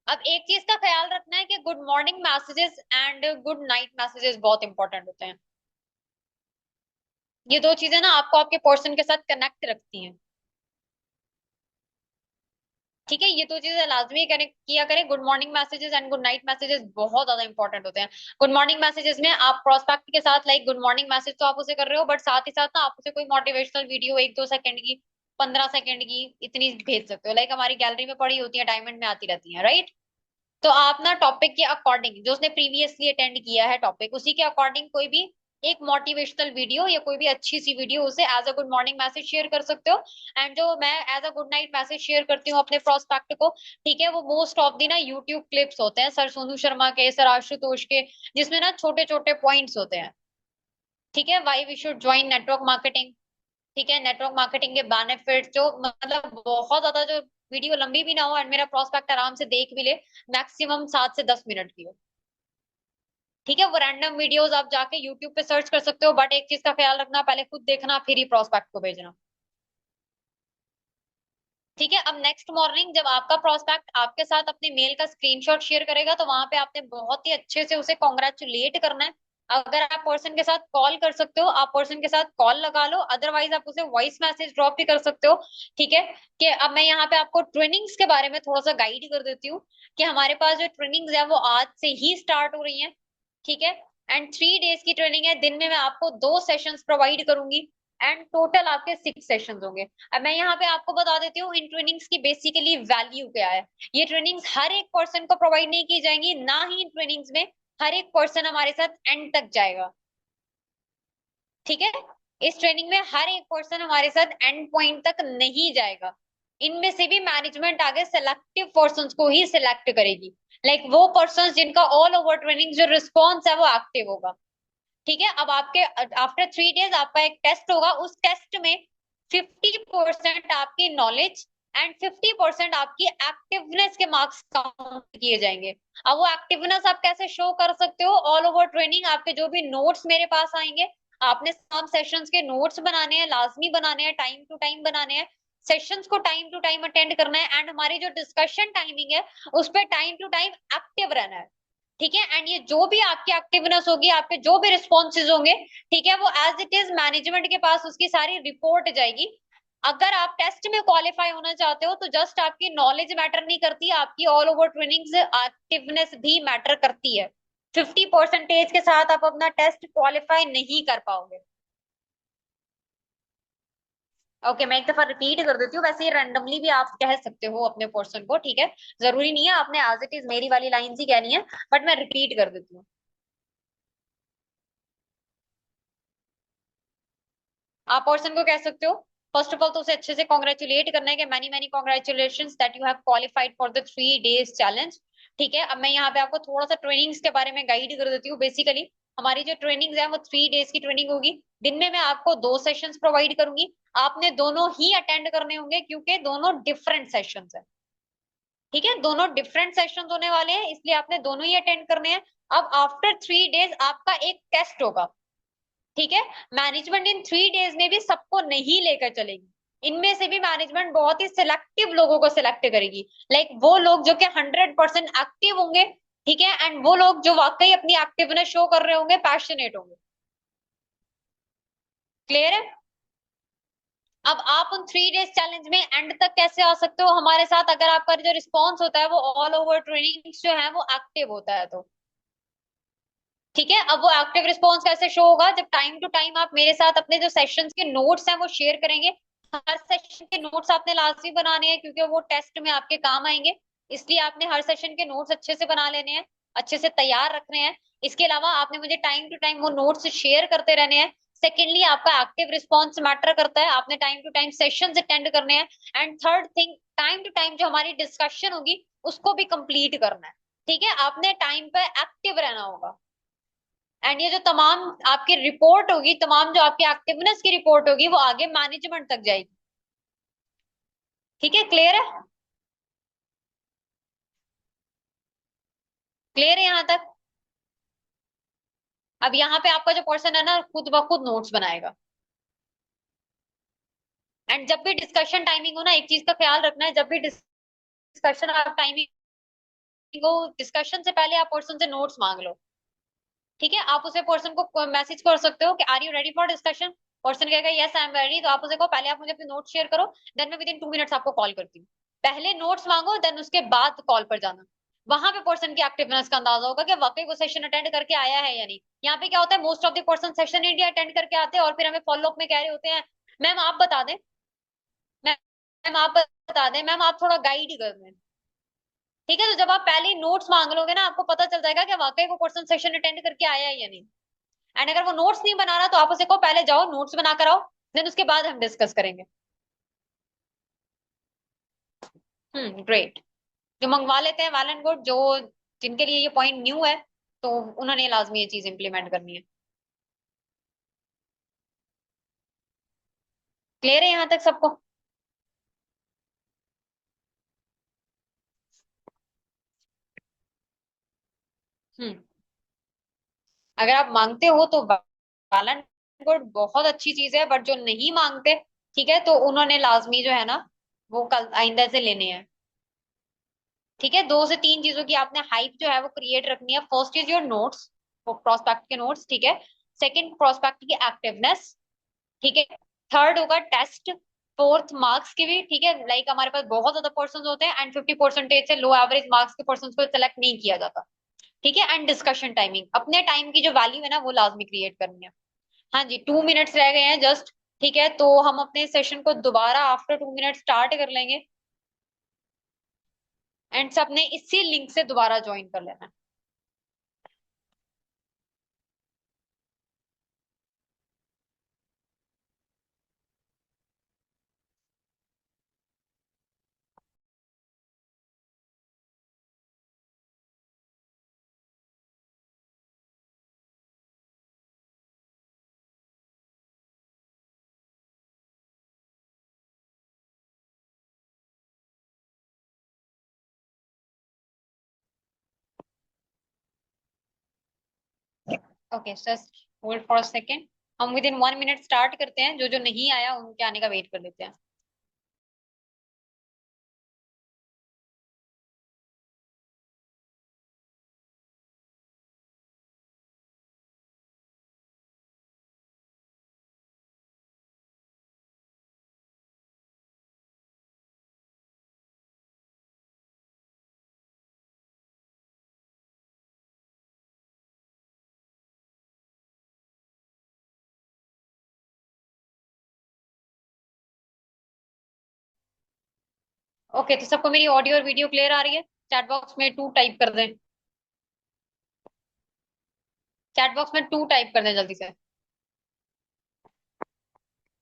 अब एक चीज का ख्याल रखना है कि good morning messages and good night messages बहुत इंपॉर्टेंट होते हैं। ये दो चीजें ना आपको आपके पर्सन के साथ कनेक्ट रखती हैं। ठीक है, ये दो चीजें लाजमी कनेक्ट किया करें। Good morning messages and good night messages बहुत ज्यादा इंपॉर्टेंट होते हैं। गुड मॉर्निंग मैसेजेस में आप प्रोस्पेक्ट के साथ लाइक गुड मॉर्निंग मैसेज तो आप उसे कर रहे हो, बट साथ ही साथ ना आप उसे कोई मोटिवेशनल वीडियो 1-2 सेकंड की, 15 सेकंड की, इतनी भेज सकते हो। लाइक हमारी गैलरी में पड़ी होती है, डायमंड में आती रहती है, राइट। तो आप ना टॉपिक के अकॉर्डिंग, जो उसने प्रीवियसली अटेंड किया है टॉपिक, उसी के अकॉर्डिंग कोई भी एक मोटिवेशनल वीडियो या कोई भी अच्छी सी वीडियो उसे as a good morning message share कर सकते हो। एंड जो मैं as a good night message share करती हूँ अपने प्रोस्पेक्ट को, ठीक है, वो मोस्ट ऑफ दी ना यूट्यूब क्लिप्स होते हैं सर सोनू शर्मा के, सर आशुतोष के, जिसमें ना छोटे छोटे पॉइंट्स होते हैं। ठीक है, why we should join network marketing. ठीक है, नेटवर्क मार्केटिंग के बेनिफिट, जो मतलब बहुत ज्यादा, जो वीडियो लंबी भी ना हो एंड मेरा प्रोस्पेक्ट आराम से देख भी ले, मैक्सिमम 7 से 10 मिनट की हो। ठीक है, वो रैंडम वीडियोस आप जाके यूट्यूब पे सर्च कर सकते हो, बट एक चीज का ख्याल रखना, पहले खुद देखना फिर ही प्रोस्पेक्ट को भेजना। ठीक है, अब नेक्स्ट मॉर्निंग जब आपका प्रोस्पेक्ट आपके साथ अपने मेल का स्क्रीनशॉट शेयर करेगा, तो वहां पे आपने बहुत ही अच्छे से उसे कॉन्ग्रेचुलेट करना है। अगर आप पर्सन के साथ कॉल कर सकते हो, आप पर्सन के साथ कॉल लगा लो, अदरवाइज आप उसे वॉइस मैसेज ड्रॉप भी कर सकते हो। ठीक है, कि अब मैं यहाँ पे आपको ट्रेनिंग्स के बारे में थोड़ा सा गाइड कर देती हूँ, कि हमारे पास जो ट्रेनिंग्स है वो आज से ही स्टार्ट हो रही है। ठीक है, एंड 3 डेज की ट्रेनिंग है, दिन में मैं आपको 2 सेशंस प्रोवाइड करूंगी, एंड टोटल आपके 6 सेशंस होंगे। अब मैं यहाँ पे आपको बता देती हूँ इन ट्रेनिंग्स की बेसिकली वैल्यू क्या है। ये ट्रेनिंग्स हर एक पर्सन को प्रोवाइड नहीं की जाएंगी, ना ही इन ट्रेनिंग्स में हर एक पर्सन हमारे साथ एंड तक जाएगा। ठीक है, इस ट्रेनिंग में हर एक पर्सन हमारे साथ एंड पॉइंट तक नहीं जाएगा। इनमें से भी मैनेजमेंट आगे सिलेक्टिव पर्सन को ही सिलेक्ट करेगी, लाइक वो पर्सन जिनका ऑल ओवर ट्रेनिंग जो रिस्पॉन्स है वो एक्टिव होगा। ठीक है, अब आपके आफ्टर 3 डेज आपका एक टेस्ट होगा, उस टेस्ट में 50% आपकी नॉलेज एंड 50% आपकी एक्टिवनेस के मार्क्स काउंट किए जाएंगे। अब वो एक्टिवनेस आप कैसे शो कर सकते हो, ऑल ओवर ट्रेनिंग आपके जो भी नोट्स मेरे पास आएंगे, आपने सब सेशंस के नोट्स बनाने हैं, लाजमी बनाने हैं, टाइम टू टाइम बनाने हैं, सेशंस को टाइम टू टाइम अटेंड करना है, एंड हमारी जो डिस्कशन टाइमिंग है उस पर टाइम टू टाइम एक्टिव रहना है। ठीक है, एंड ये जो भी आपकी एक्टिवनेस होगी, आपके जो भी रिस्पॉन्सेज होंगे, ठीक है, वो एज इट इज मैनेजमेंट के पास उसकी सारी रिपोर्ट जाएगी। अगर आप टेस्ट में क्वालिफाई होना चाहते हो तो जस्ट आपकी नॉलेज मैटर नहीं करती, आपकी ऑल ओवर ट्रेनिंग एक्टिवनेस भी मैटर करती है। 50% के साथ आप अपना टेस्ट क्वालिफाई नहीं कर पाओगे। ओके, मैं एक दफा रिपीट कर देती हूँ, वैसे रैंडमली भी आप कह सकते हो अपने पर्सन को। ठीक है, जरूरी नहीं है आपने एज इट इज मेरी वाली लाइन ही कहनी है, बट मैं रिपीट कर देती हूँ। आप पर्सन को कह सकते हो, फर्स्ट ऑफ ऑल तो उसे अच्छे से कॉन्ग्रेचुलेट करना है कि many many congratulation that you have qualified for the 3 days challenge. ठीक है, अब मैं यहाँ पे आपको थोड़ा सा ट्रेनिंग्स के बारे में गाइड कर देती हूँ। बेसिकली हमारी जो ट्रेनिंग्स है वो 3 डेज की ट्रेनिंग होगी, दिन में मैं आपको 2 सेशंस प्रोवाइड करूंगी, आपने दोनों ही अटेंड करने होंगे क्योंकि दोनों डिफरेंट सेशंस है। ठीक है, दोनों डिफरेंट सेशंस होने वाले हैं, इसलिए आपने दोनों ही अटेंड करने हैं। अब आफ्टर 3 डेज आपका एक टेस्ट होगा। ठीक है, मैनेजमेंट इन 3 डेज में भी सबको नहीं लेकर चलेगी, इनमें से भी मैनेजमेंट बहुत ही सिलेक्टिव लोगों को सिलेक्ट करेगी, लाइक वो लोग जो कि 100% एक्टिव होंगे। ठीक है, एंड वो लोग जो वाकई अपनी एक्टिवनेस शो कर रहे होंगे, पैशनेट होंगे। क्लियर है। अब आप उन 3 डेज चैलेंज में एंड तक कैसे आ सकते हो हमारे साथ, अगर आपका जो रिस्पॉन्स होता है वो ऑल ओवर ट्रेनिंग जो है वो एक्टिव होता है तो। ठीक है, अब वो एक्टिव रिस्पॉन्स कैसे शो होगा, जब टाइम टू टाइम आप मेरे साथ अपने जो सेशंस के नोट्स हैं वो शेयर करेंगे। हर सेशन के नोट्स आपने लाजमी बनाने हैं क्योंकि वो टेस्ट में आपके काम आएंगे, इसलिए आपने हर सेशन के नोट्स अच्छे से बना लेने हैं, अच्छे से तैयार रखने हैं। इसके अलावा आपने मुझे टाइम टू टाइम वो नोट्स शेयर करते रहने हैं। सेकेंडली आपका एक्टिव रिस्पॉन्स मैटर करता है, आपने time to time sessions attend करने हैं। And third thing, time to time जो हमारी डिस्कशन होगी उसको भी कंप्लीट करना है। ठीक है, आपने टाइम पे एक्टिव रहना होगा। एंड ये जो तमाम आपकी रिपोर्ट होगी, तमाम जो आपकी एक्टिवनेस की रिपोर्ट होगी, वो आगे मैनेजमेंट तक जाएगी। ठीक है, क्लियर है? क्लियर है यहाँ तक? अब यहाँ पे आपका जो पर्सन है ना, खुद ब खुद नोट्स बनाएगा। एंड जब भी डिस्कशन टाइमिंग हो ना, एक चीज का ख्याल रखना है, जब भी डिस्कशन आप टाइमिंग हो, डिस्कशन से पहले आप पर्सन से नोट्स मांग लो। ठीक है, आप उसे पर्सन को मैसेज कर सकते हो कि are you ready for discussion. Person कहेगा यस आई एम रेडी, तो आप उसे कहो पहले आप मुझे अपने नोट शेयर करो, देन मैं विद इन 2 मिनट्स आपको कॉल करती हूँ। पहले नोट्स मांगो, देन उसके बाद कॉल पर जाना। वहां पे पर्सन की एक्टिवनेस का अंदाजा होगा कि वाकई वो सेशन अटेंड करके आया है या नहीं। यहाँ पे क्या होता है, most of the person session India attend करके आते हैं और फिर हमें फॉलो अप में कह रहे होते हैं मैम आप बता दें, मैम आप बता दें, मैम आप थोड़ा गाइड कर दें। ठीक है, तो जब आप पहले नोट्स मांग लोगे ना, आपको पता चल जाएगा कि वाकई वो पर्सन सेशन अटेंड करके आया है या नहीं। एंड अगर वो नोट्स नहीं बना रहा, तो आप उसे कहो पहले जाओ नोट्स बना कर आओ, देन उसके बाद हम डिस्कस करेंगे। ग्रेट। जो मंगवा लेते हैं वेल एंड गुड, जो जिनके लिए ये पॉइंट न्यू है, तो उन्होंने लाजमी ये चीज इंप्लीमेंट करनी है। क्लियर है यहाँ तक सबको? हम्म अगर आप मांगते हो तो वेल एंड गुड, बहुत अच्छी चीज है, बट जो नहीं मांगते, ठीक है, तो उन्होंने लाजमी जो है ना, वो कल आइंदा से लेने हैं। ठीक है, 2 से 3 चीजों की आपने हाइप जो है वो क्रिएट रखनी है। First is your notes, prospect के नोट्स, ठीक है। सेकंड, प्रोस्पेक्ट की एक्टिवनेस, ठीक है। थर्ड होगा टेस्ट। फोर्थ, मार्क्स की भी, ठीक है। लाइक हमारे पास बहुत ज्यादा पर्सन होते हैं एंड 50% से लो एवरेज मार्क्स के पर्सन को सिलेक्ट नहीं किया जाता। ठीक है, एंड डिस्कशन टाइमिंग, अपने टाइम की जो वैल्यू है ना, वो लाजमी क्रिएट करनी है। हाँ जी, 2 मिनट्स रह गए हैं जस्ट। ठीक है, तो हम अपने सेशन को दोबारा आफ्टर 2 मिनट स्टार्ट कर लेंगे, एंड सबने इसी लिंक से दोबारा ज्वाइन कर लेना है। Okay, just hold for a second. हम विद इन 1 मिनट स्टार्ट करते हैं, जो जो नहीं आया उनके आने का वेट कर लेते हैं। ओके, तो सबको मेरी ऑडियो और वीडियो क्लियर आ रही है? चैट बॉक्स में टू टाइप कर दें। चैट बॉक्स में टू टाइप कर दें जल्दी से।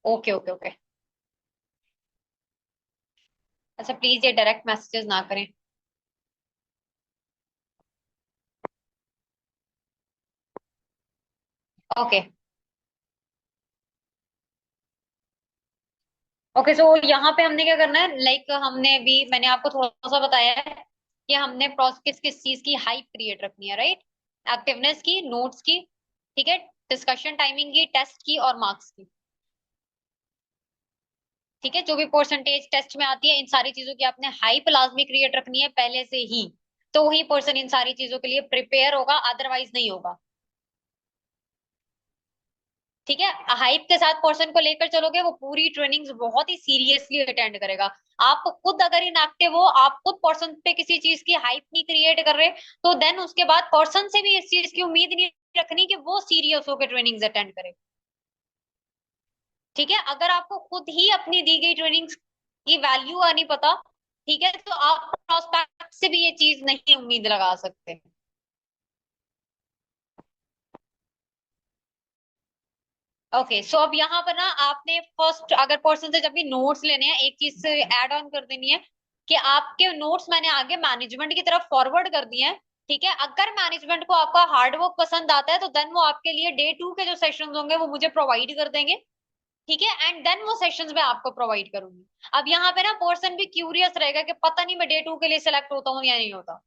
Okay okay okay. अच्छा, प्लीज ये डायरेक्ट मैसेजेस ना करें। ओके ओके, सो यहाँ पे हमने क्या करना है, लाइक हमने भी, मैंने आपको थोड़ा सा बताया है कि हमने किस किस चीज की हाइप क्रिएट रखनी है, राइट? एक्टिवनेस की, नोट्स की, ठीक है, डिस्कशन टाइमिंग की, टेस्ट की और मार्क्स की। ठीक है, जो भी परसेंटेज टेस्ट में आती है, इन सारी चीजों की आपने हाइप लाजमी क्रिएट रखनी है पहले से ही। तो ही पर्सन इन सारी चीजों के लिए प्रिपेयर होगा, अदरवाइज नहीं होगा। ठीक है, हाइप के साथ पर्सन को लेकर चलोगे, वो पूरी ट्रेनिंग्स बहुत ही सीरियसली अटेंड करेगा। आप खुद अगर इनएक्टिव हो, आप खुद पर्सन पे किसी चीज की हाइप नहीं क्रिएट कर रहे, तो देन उसके बाद पर्सन से भी इस चीज की उम्मीद नहीं रखनी कि वो सीरियस होकर ट्रेनिंग्स अटेंड करे। ठीक है, अगर आपको खुद ही अपनी दी गई ट्रेनिंग्स की वैल्यू नहीं पता, ठीक है, तो आप प्रोस्पेक्ट से भी ये चीज नहीं उम्मीद लगा सकते। ओके, सो अब यहाँ पर ना आपने फर्स्ट, अगर पर्सन से जब भी नोट्स लेने हैं, एक चीज से ऐड ऑन कर देनी है कि आपके नोट्स मैंने आगे मैनेजमेंट की तरफ फॉरवर्ड कर दिए हैं। ठीक है, अगर मैनेजमेंट को आपका हार्ड वर्क पसंद आता है तो देन वो आपके लिए डे 2 के जो सेशंस होंगे वो मुझे प्रोवाइड कर देंगे। ठीक है, एंड देन वो सेशंस मैं आपको प्रोवाइड करूंगी। अब यहाँ पे ना पर्सन भी क्यूरियस रहेगा कि पता नहीं मैं डे 2 के लिए सिलेक्ट होता हूँ या नहीं होता।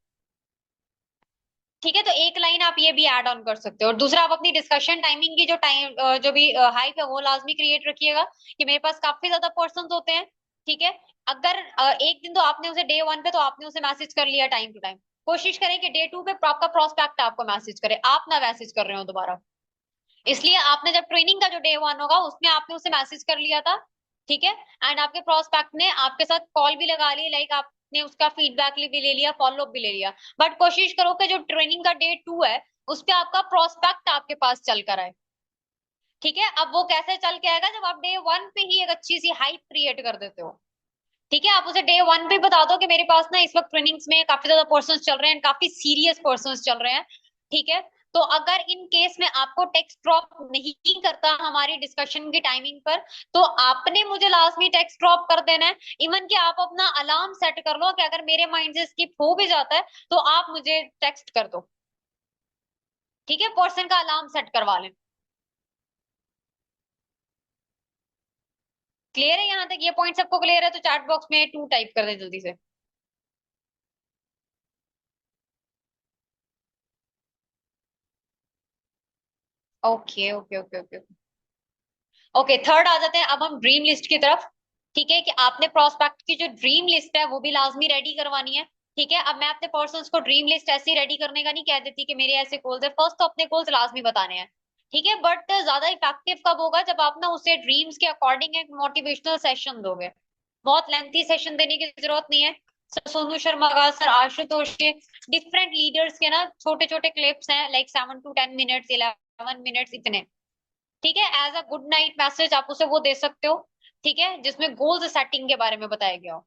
ठीक है, तो एक लाइन आप ये भी ऐड ऑन कर सकते हो। और दूसरा, आप अपनी डिस्कशन टाइमिंग की जो टाइम जो भी हाइप है वो लाजमी क्रिएट रखिएगा कि मेरे पास काफी ज्यादा पर्सन होते हैं। ठीक है, अगर एक दिन तो आपने उसे डे 1 पे तो आपने उसे मैसेज कर लिया टाइम टू टाइम, कोशिश करें कि डे 2 पे आपका प्रोस्पेक्ट आपको मैसेज करे, आप ना मैसेज कर रहे हो दोबारा। इसलिए आपने जब ट्रेनिंग का जो डे 1 होगा उसमें आपने उसे मैसेज कर लिया था। ठीक है, एंड आपके प्रोस्पेक्ट ने आपके साथ कॉल भी लगा ली, लाइक आपने उसका फीडबैक भी ले लिया, फॉलोअप भी ले लिया। बट कोशिश करो कि जो ट्रेनिंग का डे 2 है उस पे आपका प्रोस्पेक्ट आपके पास चल कर आए। ठीक है, अब वो कैसे चल के आएगा, जब आप डे 1 पे ही एक अच्छी सी हाइप क्रिएट कर देते हो। ठीक है, आप उसे डे 1 पे बता दो कि मेरे पास ना इस वक्त ट्रेनिंग्स में काफी ज्यादा पर्सन चल रहे हैं, काफी सीरियस पर्सन चल रहे हैं। ठीक है, तो अगर इन केस में आपको टेक्स्ट ड्रॉप नहीं करता हमारी डिस्कशन की टाइमिंग पर, तो आपने मुझे लास्ट में टेक्स्ट ड्रॉप कर देना है। इवन कि आप अपना अलार्म सेट कर लो कि अगर मेरे माइंड से स्किप हो भी जाता है तो आप मुझे टेक्स्ट कर दो। ठीक है, पर्सन का अलार्म सेट करवा लें। क्लियर है यहाँ तक? ये पॉइंट सबको क्लियर है तो चैट बॉक्स में 2 टाइप कर दे जल्दी से। Okay okay okay okay. Okay, third आ जाते हैं अब हम ड्रीम लिस्ट की तरफ। ठीक है, कि आपने प्रोस्पेक्ट की जो ड्रीम लिस्ट है वो भी लाजमी रेडी करवानी है। ठीक है, अब मैं अपने पर्सन्स को ड्रीम लिस्ट ऐसी रेडी करने का नहीं कह देती कि मेरे ऐसे गोल्स है, फर्स्ट तो अपने गोल्स लाजमी बताने हैं। ठीक है, बट ज्यादा इफेक्टिव कब होगा, जब आप ना उसे ड्रीम्स के अकॉर्डिंग एक मोटिवेशनल सेशन दोगे। बहुत लेंथी सेशन देने की जरूरत नहीं है। सर सोनू शर्मा का, सर आशुतोष के, डिफरेंट लीडर्स के ना छोटे छोटे क्लिप्स हैं, लाइक 7 to 10 मिनट्स, 11 मिनट्स इतने। ठीक है, as a good night message आप उसे वो दे सकते हो। ठीक है, जिसमें गोल्स सेटिंग के बारे में बताया गया हो।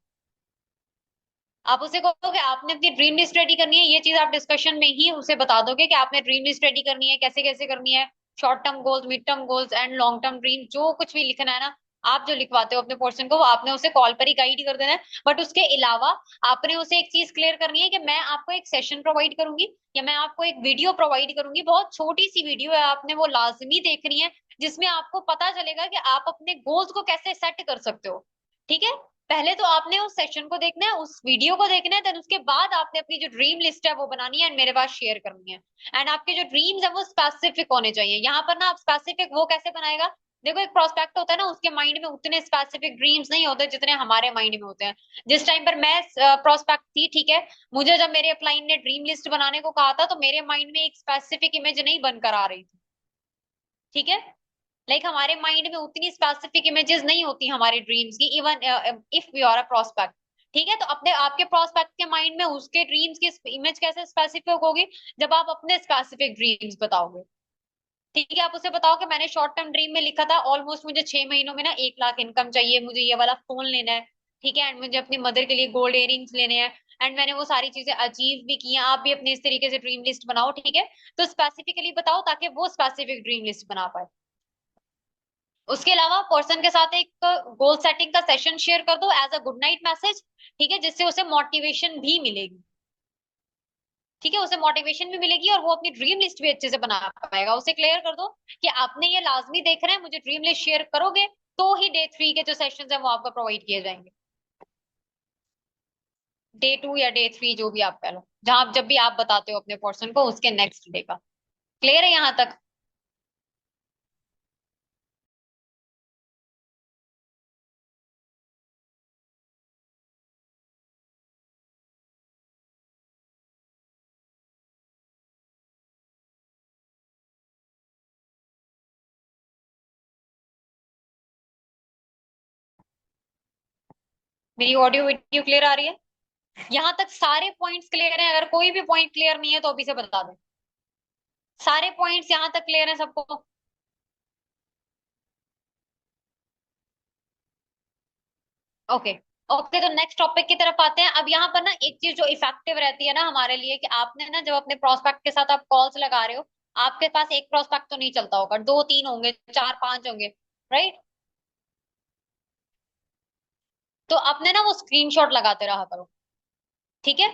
आप उसे कहोगे आपने अपनी ड्रीम लिस्ट रेडी करनी है, ये चीज आप डिस्कशन में ही उसे बता दोगे कि आपने ड्रीम लिस्ट रेडी करनी है, कैसे कैसे करनी है। Short term goals, mid term goals and long term dream, जो कुछ भी लिखना है ना, आप जो लिखवाते हो अपने पर्सन को वो आपने उसे कॉल पर ही गाइड कर देना है। बट उसके अलावा आपने उसे एक चीज क्लियर करनी है कि मैं आपको एक सेशन प्रोवाइड करूंगी या मैं आपको एक वीडियो प्रोवाइड करूंगी, बहुत छोटी सी वीडियो है, आपने वो लाजमी देखनी है, जिसमें आपको पता चलेगा कि आप अपने गोल्स को कैसे सेट कर सकते हो। ठीक है, पहले तो आपने उस सेशन को देखना है, उस वीडियो को देखना है, देन उसके बाद आपने अपनी जो ड्रीम लिस्ट है वो बनानी है एंड मेरे पास शेयर करनी है। एंड आपके जो ड्रीम्स है वो स्पेसिफिक होने चाहिए। यहाँ पर ना आप स्पेसिफिक वो कैसे बनाएगा, देखो एक प्रोस्पेक्ट होता है ना, उसके माइंड में उतने स्पेसिफिक ड्रीम्स नहीं होते जितने हमारे माइंड में होते हैं। जिस टाइम पर मैं प्रोस्पेक्ट थी, ठीक है, मुझे जब मेरे अपलाइन ने ड्रीम लिस्ट बनाने को कहा था तो मेरे माइंड में एक स्पेसिफिक इमेज नहीं बनकर आ रही थी। ठीक है, लाइक हमारे माइंड में उतनी स्पेसिफिक इमेजेस नहीं होती हमारे ड्रीम्स की, even if we are a prospect. ठीक है, तो अपने आपके प्रोस्पेक्ट के माइंड में उसके ड्रीम्स की इमेज कैसे स्पेसिफिक होगी, जब आप अपने स्पेसिफिक ड्रीम्स बताओगे। ठीक है, आप उसे बताओ कि मैंने शॉर्ट टर्म ड्रीम में लिखा था ऑलमोस्ट मुझे 6 महीनों में ना 1 लाख इनकम चाहिए, मुझे ये वाला फोन लेना है। ठीक है, एंड मुझे अपनी मदर के लिए गोल्ड इयरिंग्स लेने हैं। एंड मैंने वो सारी चीजें अचीव भी की हैं, आप भी अपने इस तरीके से ड्रीम लिस्ट बनाओ। ठीक है, तो स्पेसिफिकली बताओ ताकि वो स्पेसिफिक ड्रीम लिस्ट बना पाए। उसके अलावा पर्सन के साथ एक गोल सेटिंग का सेशन शेयर कर दो as a good night message. ठीक है, जिससे उसे मोटिवेशन भी मिलेगी। ठीक है, उसे मोटिवेशन भी मिलेगी और वो अपनी ड्रीम लिस्ट भी अच्छे से बना पाएगा। उसे क्लियर कर दो कि आपने ये लाजमी देखना है, मुझे ड्रीम लिस्ट शेयर करोगे तो ही डे 3 के जो सेशन है वो आपको प्रोवाइड किए जाएंगे। डे 2 या डे 3 जो भी आप कह लो, जहां जब भी आप बताते हो अपने पर्सन को उसके नेक्स्ट डे का। क्लियर है यहाँ तक? मेरी ऑडियो वीडियो क्लियर आ रही है? यहाँ तक सारे पॉइंट्स क्लियर हैं? अगर कोई भी पॉइंट क्लियर नहीं है तो अभी से बता दें। सारे पॉइंट्स यहाँ तक क्लियर हैं सबको? ओके। ओके, तो नेक्स्ट टॉपिक की तरफ आते हैं। अब यहाँ पर ना एक चीज जो इफेक्टिव रहती है ना हमारे लिए, कि आपने ना जब अपने प्रोस्पेक्ट के साथ आप कॉल्स लगा रहे हो, आपके पास एक प्रोस्पेक्ट तो नहीं चलता होगा, 2 3 होंगे, 4 5 होंगे, राइट? तो अपने ना वो स्क्रीनशॉट लगाते रहा करो। ठीक है,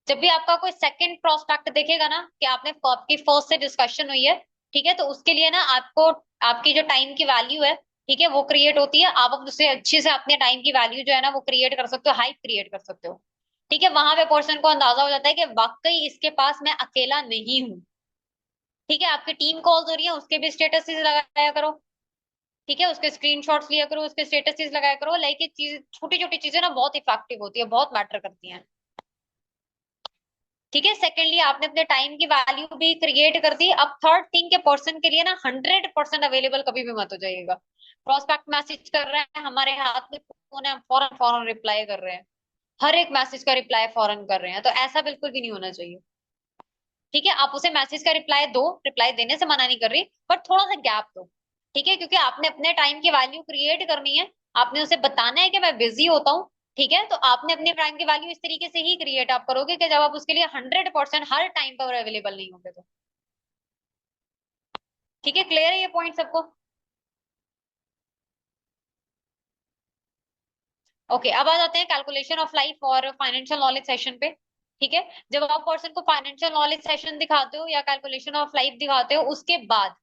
जब भी आपका कोई सेकंड प्रोस्पेक्ट देखेगा ना कि आपने आपकी फर्स्ट से डिस्कशन हुई है, ठीक है, तो उसके लिए ना आपको आपकी जो टाइम की वैल्यू है, ठीक है, वो क्रिएट होती है। आप अब उससे अच्छे से अपने टाइम की वैल्यू जो है ना वो क्रिएट कर सकते हो, हाइप क्रिएट कर सकते हो। ठीक है, वहां पे पर्सन को अंदाजा हो जाता है कि वाकई इसके पास मैं अकेला नहीं हूँ। ठीक है, आपकी टीम कॉल्स हो रही है, उसके भी स्टेटस लगाया करो। ठीक है, उसके स्क्रीनशॉट्स लिया करो, उसके स्टेटस लगाया करो। लाइक ये चीज, छोटी छोटी चीजें ना बहुत इफेक्टिव होती है, बहुत मैटर करती हैं। ठीक है, सेकेंडली आपने अपने टाइम की वैल्यू भी क्रिएट कर दी। अब थर्ड थिंग के पर्सन के लिए ना 100% अवेलेबल कभी भी मत हो जाइएगा। प्रोस्पेक्ट मैसेज कर रहे हैं, हमारे हाथ में फोन है, हम फौरन फौरन रिप्लाई कर रहे हैं, हर एक मैसेज का रिप्लाई फौरन कर रहे हैं, तो ऐसा बिल्कुल भी नहीं होना चाहिए। ठीक है, आप उसे मैसेज का रिप्लाई दो, रिप्लाई देने से मना नहीं कर रही, पर थोड़ा सा गैप दो। ठीक है, क्योंकि आपने अपने टाइम की वैल्यू क्रिएट करनी है, आपने उसे बताना है कि मैं बिजी होता हूँ। ठीक है, तो आपने अपने टाइम की वैल्यू इस तरीके से ही क्रिएट आप करोगे कि जब आप उसके लिए 100% हर टाइम पर अवेलेबल नहीं होंगे तो। ठीक है, क्लियर है ये पॉइंट सबको? ओके, अब आ जाते हैं कैलकुलेशन ऑफ लाइफ और फाइनेंशियल नॉलेज सेशन पे। ठीक है, जब आप पर्सन को फाइनेंशियल नॉलेज सेशन दिखाते हो या कैलकुलेशन ऑफ लाइफ दिखाते हो, उसके बाद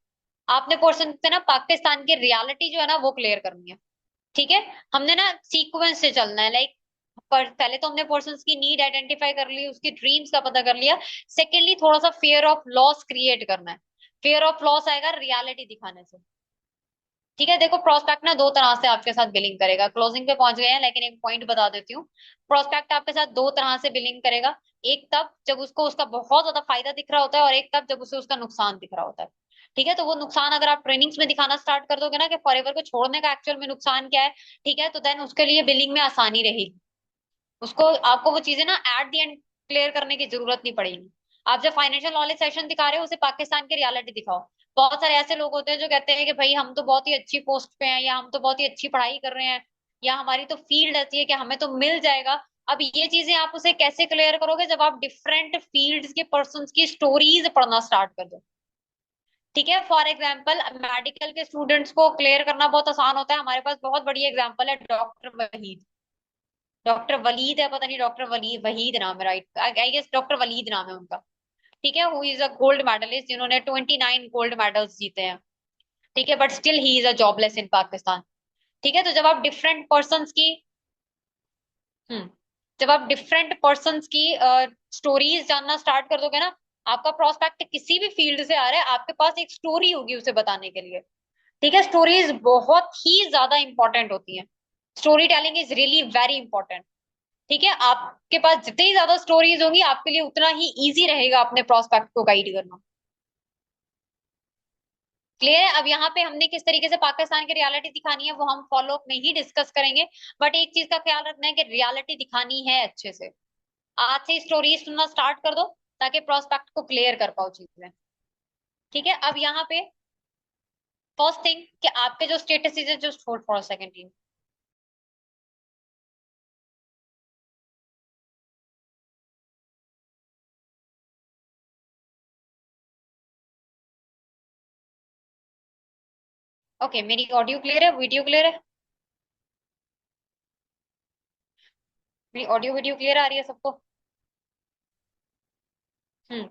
आपने पर्सन से ना पाकिस्तान की रियलिटी जो है ना वो क्लियर करनी है। ठीक है, हमने ना सीक्वेंस से चलना है। लाइक पहले तो हमने पर्सन की नीड आइडेंटिफाई कर ली, उसकी ड्रीम्स का पता कर लिया। सेकेंडली थोड़ा सा फियर ऑफ लॉस क्रिएट करना है। फियर ऑफ लॉस आएगा रियलिटी दिखाने से। ठीक है, देखो प्रोस्पेक्ट ना दो तरह से आपके साथ बिलिंग करेगा। क्लोजिंग पे पहुंच गए हैं, लेकिन एक पॉइंट बता देती हूँ। प्रोस्पेक्ट आपके साथ दो तरह से बिलिंग करेगा। एक तब जब उसको उसका बहुत ज्यादा फायदा दिख रहा होता है, और एक तब जब उसे उसका नुकसान दिख रहा होता है। ठीक है, तो वो नुकसान अगर आप ट्रेनिंग्स में दिखाना स्टार्ट कर दोगे ना कि फॉरएवर को छोड़ने का एक्चुअल में नुकसान क्या है, ठीक है, तो देन उसके लिए बिलिंग में आसानी रहेगी। उसको आपको वो चीजें ना एट द एंड क्लियर करने की जरूरत नहीं पड़ेगी। आप जब फाइनेंशियल नॉलेज सेशन दिखा रहे हो, उसे पाकिस्तान की रियलिटी दिखाओ। बहुत सारे ऐसे लोग होते हैं जो कहते हैं कि भाई हम तो बहुत ही अच्छी पोस्ट पे हैं, या हम तो बहुत ही अच्छी पढ़ाई कर रहे हैं, या हमारी तो फील्ड ऐसी है कि हमें तो मिल जाएगा। अब ये चीजें आप उसे कैसे क्लियर करोगे, जब आप डिफरेंट फील्ड्स के पर्संस की स्टोरीज पढ़ना स्टार्ट कर दो। ठीक है, फॉर एग्जाम्पल मेडिकल के स्टूडेंट्स को क्लियर करना बहुत आसान होता है। हमारे पास बहुत बड़ी एग्जाम्पल है, डॉक्टर वहीद। डॉक्टर वलीद है, पता नहीं डॉक्टर वलीद वहीद नाम है, right, I guess doctor Walid नाम है उनका। ठीक है, who is a gold medalist, जिन्होंने 29 गोल्ड मेडल्स जीते हैं। ठीक है, but still he is a jobless in Pakistan. ठीक है, तो जब आप डिफरेंट पर्सन्स की हम्म जब आप डिफरेंट पर्सन्स की स्टोरीज जानना स्टार्ट कर दोगे ना, आपका प्रोस्पेक्ट किसी भी फील्ड से आ रहा है, आपके पास एक स्टोरी होगी उसे बताने के लिए। ठीक है, स्टोरीज बहुत ही ज्यादा इंपॉर्टेंट होती हैं। Story telling is really very important. ठीक है, आपके पास जितनी ज्यादा स्टोरीज होंगी, आपके लिए उतना ही इजी रहेगा अपने प्रोस्पेक्ट को गाइड करना। क्लियर है? अब यहाँ पे हमने किस तरीके से पाकिस्तान की रियलिटी दिखानी है वो हम फॉलो अप में ही डिस्कस करेंगे। बट एक चीज का ख्याल रखना है कि रियलिटी दिखानी है अच्छे से। आज से स्टोरीज सुनना स्टार्ट कर दो, ताकि प्रोस्पेक्ट को क्लियर कर पाओ चीजें। ठीक है, अब यहाँ पे फर्स्ट थिंग कि आपके जो स्टेटस है, just hold for a second. Okay, मेरी ऑडियो क्लियर है, वीडियो क्लियर है? मेरी ऑडियो वीडियो क्लियर आ रही है सबको? हम्म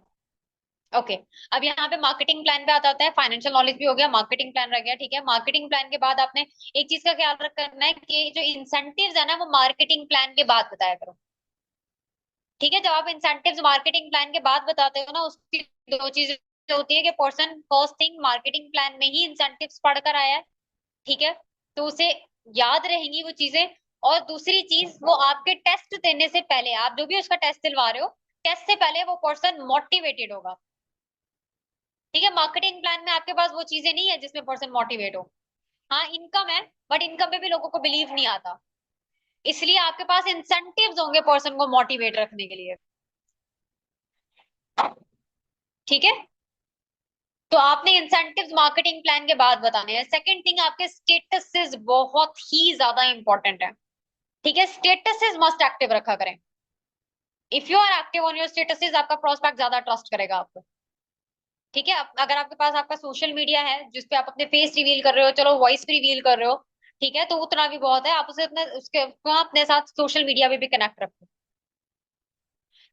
ओके, अब यहाँ पे मार्केटिंग प्लान पे आता है। फाइनेंशियल नॉलेज भी हो गया, मार्केटिंग प्लान रह गया। ठीक है, मार्केटिंग प्लान के बाद आपने एक चीज का ख्याल रखना है कि जो इंसेंटिव्स है ना वो मार्केटिंग प्लान के बाद बताया करो। ठीक है, जब आप इंसेंटिव्स मार्केटिंग प्लान के बाद बताते हो ना, उसकी दो चीजें होती है कि person first thing marketing plan में ही इंसेंटिव्स पढ़कर आया है। ठीक है, तो उसे याद रहेंगी वो चीजें। और दूसरी चीज, वो आपके टेस्ट देने से पहले, आप जो भी उसका टेस्ट दिलवा रहे हो, टेस्ट से पहले वो पर्सन मोटिवेटेड होगा। ठीक है, मार्केटिंग प्लान में आपके पास वो चीजें नहीं है जिसमें पर्सन मोटिवेट हो। हाँ, इनकम है, बट इनकम पे भी लोगों को बिलीव नहीं आता। इसलिए आपके पास इंसेंटिव्स होंगे पर्सन को मोटिवेट रखने के लिए। ठीक है, तो आपने इंसेंटिव्स मार्केटिंग प्लान के बाद बताने हैं। सेकंड थिंग, आपके स्टेटसेस बहुत ही ज्यादा इंपॉर्टेंट है। ठीक है, स्टेटसेस मस्ट एक्टिव रखा करें। If you are active on your statuses, आपका प्रोस्पेक्ट ज्यादा ट्रस्ट करेगा आपको। ठीक है, अगर आपके पास आपका सोशल मीडिया है जिसपे आप अपने फेस रिवील कर रहे हो, चलो वॉइस भी रिवील कर रहे हो, ठीक है, तो उतना भी बहुत है। आप उसे अपने उसके अपने साथ सोशल मीडिया पे भी कनेक्ट रखो।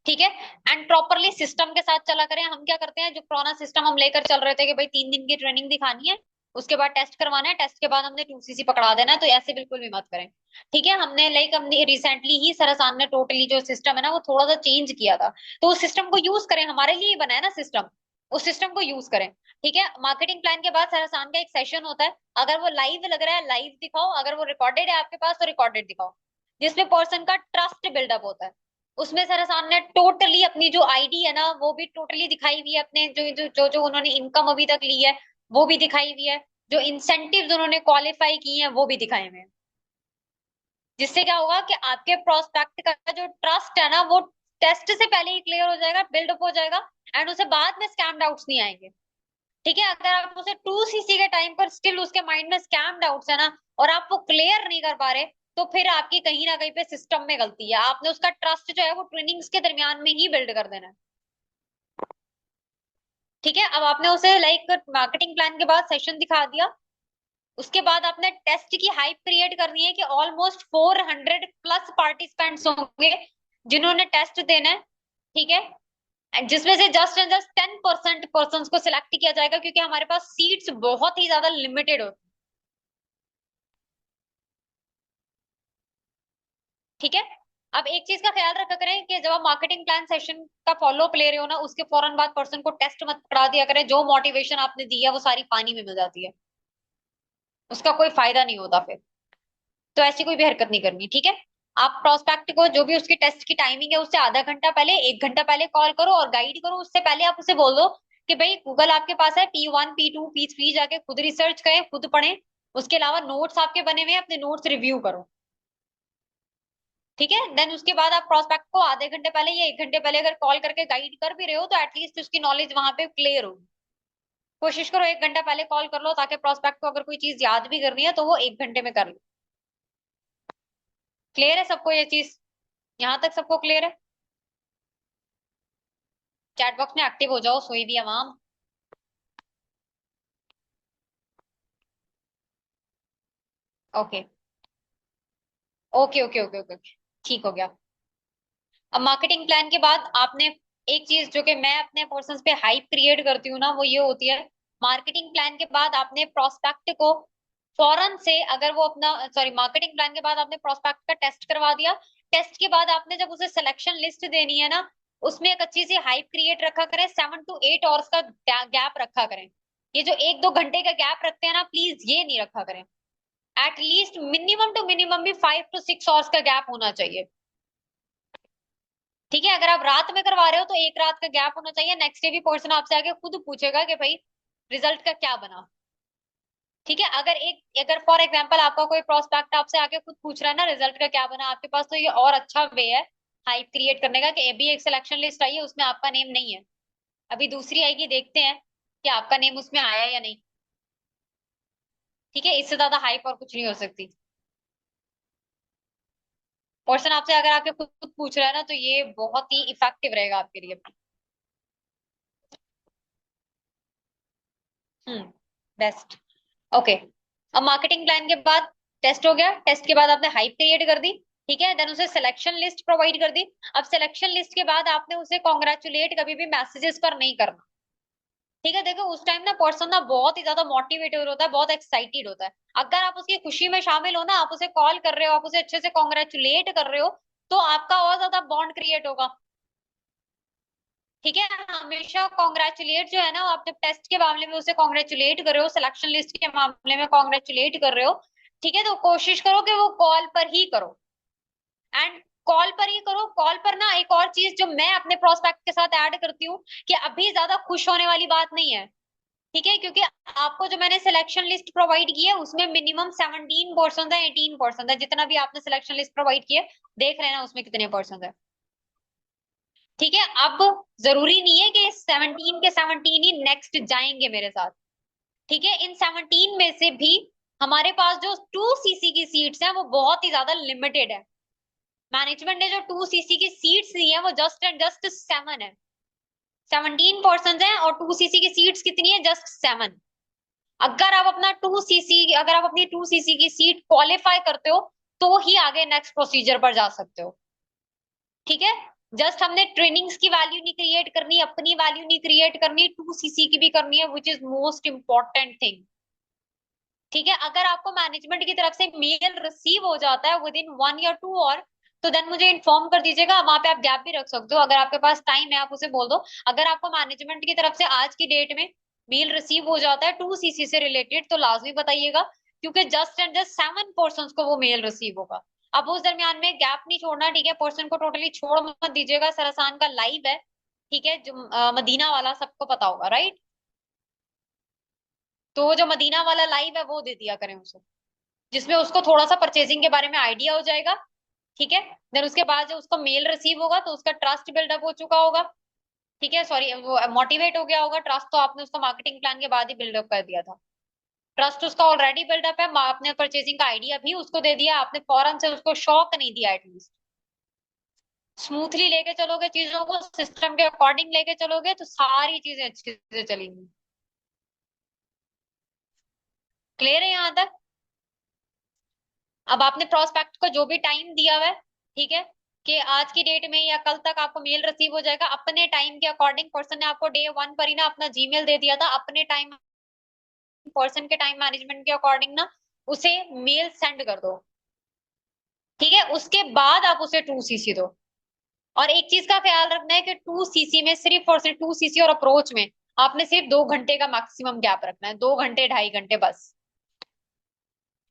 ठीक है। एंड प्रॉपरली सिस्टम के साथ चला करें। हम क्या करते हैं, जो पुराना सिस्टम हम लेकर चल रहे थे कि भाई 3 दिन की ट्रेनिंग दिखानी है, उसके बाद टेस्ट करवाना है, टेस्ट के बाद हमने 2cc पकड़ा देना है, तो ऐसे बिल्कुल भी मत करें। ठीक है। हमने रिसेंटली ही सरसान ने टोटली जो सिस्टम है ना वो थोड़ा सा चेंज किया था, तो उस सिस्टम को यूज करें, हमारे लिए ही बना है ना सिस्टम, उस सिस्टम को यूज करें। ठीक है। मार्केटिंग प्लान के बाद सरसान का एक सेशन होता है, अगर वो लाइव लग रहा है लाइव दिखाओ, अगर वो रिकॉर्डेड है आपके पास तो रिकॉर्डेड दिखाओ, जिसमें पर्सन का ट्रस्ट बिल्डअप होता है। उसमें सरसान ने टोटली अपनी जो आईडी है ना वो भी टोटली दिखाई हुई है, अपने जो उन्होंने इनकम अभी तक ली है वो भी दिखाई हुई है, जो इंसेंटिव्स उन्होंने क्वालिफाई किए हैं वो भी दिखाए हुए हैं। जिससे क्या होगा कि आपके प्रोस्पेक्ट का जो ट्रस्ट है ना वो टेस्ट से पहले ही क्लियर हो जाएगा, बिल्डअप हो जाएगा, एंड उसे बाद में स्कैम डाउट्स नहीं आएंगे। ठीक है। अगर आप उसे 2cc के टाइम पर स्टिल उसके माइंड में स्कैम डाउट्स है ना, और आप वो क्लियर नहीं कर पा रहे, तो फिर आपकी कहीं ना कहीं पे सिस्टम में गलती है, आपने उसका ट्रस्ट जो है वो ट्रेनिंग्स के दरमियान में ही बिल्ड कर देना है। ठीक है। अब आपने उसे लाइक मार्केटिंग प्लान के बाद सेशन दिखा दिया, उसके बाद आपने टेस्ट की हाइप क्रिएट करनी है कि ऑलमोस्ट 400 प्लस पार्टिसिपेंट्स होंगे जिन्होंने टेस्ट देना है। ठीक है। And जिसमें से जस्ट एंड जस्ट 10% पर्सन को सिलेक्ट किया जाएगा, क्योंकि हमारे पास सीट्स बहुत ही ज्यादा लिमिटेड होती हैं। ठीक है। अब एक चीज का ख्याल रखा करें कि जब आप मार्केटिंग प्लान सेशन का फॉलो अप ले रहे हो ना, उसके फौरन बाद पर्सन को टेस्ट मत पकड़ा दिया करें, जो मोटिवेशन आपने दी है वो सारी पानी में मिल जाती है, उसका कोई फायदा नहीं होता फिर। तो ऐसी कोई भी हरकत नहीं करनी। ठीक है। आप प्रोस्पेक्ट को जो भी उसकी टेस्ट की टाइमिंग है उससे आधा घंटा पहले 1 घंटा पहले कॉल करो और गाइड करो। उससे पहले आप उसे बोल दो कि भाई गूगल आपके पास है, P1 P2 P3 जाके खुद रिसर्च करें, खुद पढ़ें। उसके अलावा नोट्स आपके बने हुए हैं, अपने नोट्स रिव्यू करो। ठीक है। देन उसके बाद आप प्रोस्पेक्ट को आधे घंटे पहले या 1 घंटे पहले अगर कॉल करके गाइड कर भी रहे हो तो एटलीस्ट उसकी नॉलेज वहां पे क्लियर हो। कोशिश करो 1 घंटा पहले कॉल कर लो, ताकि प्रोस्पेक्ट को अगर कोई चीज याद भी करनी है तो वो 1 घंटे में कर लो। क्लियर है सबको ये चीज? यहाँ तक सबको क्लियर है? चैट बॉक्स में एक्टिव हो जाओ, सोई भी आवाम। Okay okay okay okay okay. ठीक हो गया। अब मार्केटिंग प्लान के बाद आपने एक चीज जो कि मैं अपने पर्सन्स पे हाइप क्रिएट करती हूँ ना वो ये होती है, मार्केटिंग प्लान के बाद आपने प्रोस्पेक्ट को फौरन से, अगर वो अपना सॉरी मार्केटिंग प्लान के बाद आपने प्रोस्पेक्ट का टेस्ट करवा दिया, टेस्ट के बाद आपने जब उसे सिलेक्शन लिस्ट देनी है ना, उसमें एक अच्छी सी हाइप क्रिएट रखा करें, 7 to 8 आवर्स का गैप रखा करें। ये जो 1-2 घंटे का गैप रखते हैं ना, प्लीज ये नहीं रखा करें। एटलीस्ट मिनिमम टू मिनिमम भी 5 to 6 आवर्स का गैप होना चाहिए। ठीक है। अगर आप रात में करवा रहे हो तो एक रात का गैप होना चाहिए, नेक्स्ट डे भी पर्सन आपसे आके खुद पूछेगा कि भाई रिजल्ट का क्या बना। ठीक है। अगर फॉर एग्जाम्पल आपका कोई प्रोस्पेक्ट आपसे आके खुद पूछ रहा है ना रिजल्ट का क्या बना आपके पास, तो ये और अच्छा वे है हाइप क्रिएट करने का कि अभी एक सिलेक्शन लिस्ट आई है उसमें आपका नेम नहीं है, अभी दूसरी आएगी, देखते हैं कि आपका नेम उसमें आया या नहीं। ठीक है। इससे ज्यादा हाइप और कुछ नहीं हो सकती। पर्सन आपसे अगर आके खुद खुद पूछ रहा है ना तो ये बहुत ही इफेक्टिव रहेगा आपके लिए। बेस्ट। ओके। अब मार्केटिंग प्लान के बाद टेस्ट हो गया, टेस्ट के बाद आपने हाइप क्रिएट कर दी। ठीक है। देन उसे सिलेक्शन लिस्ट प्रोवाइड कर दी। अब सिलेक्शन लिस्ट के बाद आपने उसे कॉन्ग्रेचुलेट कभी भी मैसेजेस पर नहीं करना। ठीक है। देखो उस टाइम ना पर्सन ना बहुत ही ज्यादा मोटिवेटेड होता है, बहुत एक्साइटेड होता है। अगर आप उसकी खुशी में शामिल हो ना, आप उसे कॉल कर रहे हो, आप उसे अच्छे से कॉन्ग्रेचुलेट कर रहे हो, तो आपका और ज्यादा बॉन्ड क्रिएट होगा। ठीक है। हमेशा कॉन्ग्रेचुलेट जो है ना, आप जब टेस्ट के मामले में उसे कॉन्ग्रेचुलेट कर रहे हो, सिलेक्शन लिस्ट के मामले में कॉन्ग्रेचुलेट कर रहे हो, ठीक है, तो कोशिश करो कि वो कॉल पर ही करो। एंड कॉल पर ही करो। कॉल पर ना एक और चीज जो मैं अपने प्रोस्पेक्ट के साथ ऐड करती हूँ कि अभी ज्यादा खुश होने वाली बात नहीं है। ठीक है। क्योंकि आपको जो मैंने सिलेक्शन लिस्ट प्रोवाइड की है उसमें मिनिमम 17% है, 18% है, जितना भी आपने सिलेक्शन लिस्ट प्रोवाइड की है, देख लेना उसमें कितने परसेंट है। ठीक है। अब जरूरी नहीं है कि 17 के 17 ही नेक्स्ट जाएंगे मेरे साथ। ठीक है। इन 17 में से भी हमारे पास जो 2cc की सीट्स हैं वो बहुत ही ज्यादा लिमिटेड है। मैनेजमेंट ने जो 2cc की सीट्स दी है वो जस्ट एंड जस्ट 7 है। 17% है और 2cc की सीट्स कितनी है? जस्ट 7। अगर आप अपनी 2cc की सीट क्वालिफाई करते हो तो ही आगे नेक्स्ट प्रोसीजर पर जा सकते हो। ठीक है। जस्ट हमने ट्रेनिंग्स की वैल्यू नहीं क्रिएट करनी, अपनी वैल्यू नहीं क्रिएट करनी, 2cc की भी करनी है, which is most important thing. ठीक है, अगर आपको मैनेजमेंट की तरफ से मेल रिसीव हो जाता है विद इन 1 या 2 और, तो देन मुझे इन्फॉर्म कर दीजिएगा, वहां पे आप गैप भी रख सकते हो, अगर आपके पास टाइम है आप उसे बोल दो। अगर आपको मैनेजमेंट की तरफ से आज की डेट में मेल रिसीव हो जाता है 2cc से रिलेटेड, तो लाजमी बताइएगा, क्योंकि जस्ट एंड जस्ट 7 पर्सन को वो मेल रिसीव होगा। अब उस दरमियान में गैप नहीं छोड़ना, ठीक है, पर्सन को टोटली छोड़ मत दीजिएगा। सरसान का लाइव है, ठीक है, जो मदीना वाला सबको पता होगा, राइट? तो वो जो मदीना वाला लाइव है वो दे दिया करें उसे, जिसमें उसको थोड़ा सा परचेजिंग के बारे में आइडिया हो जाएगा। ठीक है, देन उसके बाद जब उसको मेल रिसीव होगा तो उसका ट्रस्ट बिल्डअप हो चुका होगा। ठीक है, सॉरी, वो मोटिवेट हो गया होगा। ट्रस्ट तो आपने उसको मार्केटिंग प्लान के बाद ही बिल्डअप कर दिया था। ट्रस्ट उसका ऑलरेडी बिल्डअप है, आपने परचेजिंग का आइडिया भी उसको दे दिया, आपने फौरन से उसको शॉक नहीं दिया। एटलीस्ट स्मूथली लेके चलोगे चीजों को, सिस्टम के अकॉर्डिंग लेके चलोगे, तो सारी चीजें अच्छे से चलेंगी। क्लियर है यहाँ तक? अब आपने प्रोस्पेक्ट को जो भी टाइम दिया हुआ है, ठीक है, कि आज की डेट में या कल तक आपको मेल रिसीव हो जाएगा, अपने टाइम के अकॉर्डिंग, पर्सन ने आपको डे 1 पर ही ना अपना जीमेल दे दिया था, अपने टाइम, पर्सन के टाइम मैनेजमेंट के अकॉर्डिंग ना उसे मेल सेंड कर दो। ठीक है, उसके बाद आप उसे 2cc दो। और एक चीज का ख्याल रखना है कि 2cc में सिर्फ और सिर्फ 2cc और अप्रोच में आपने सिर्फ 2 घंटे का मैक्सिमम गैप रखना है, 2 घंटे 2.5 घंटे बस।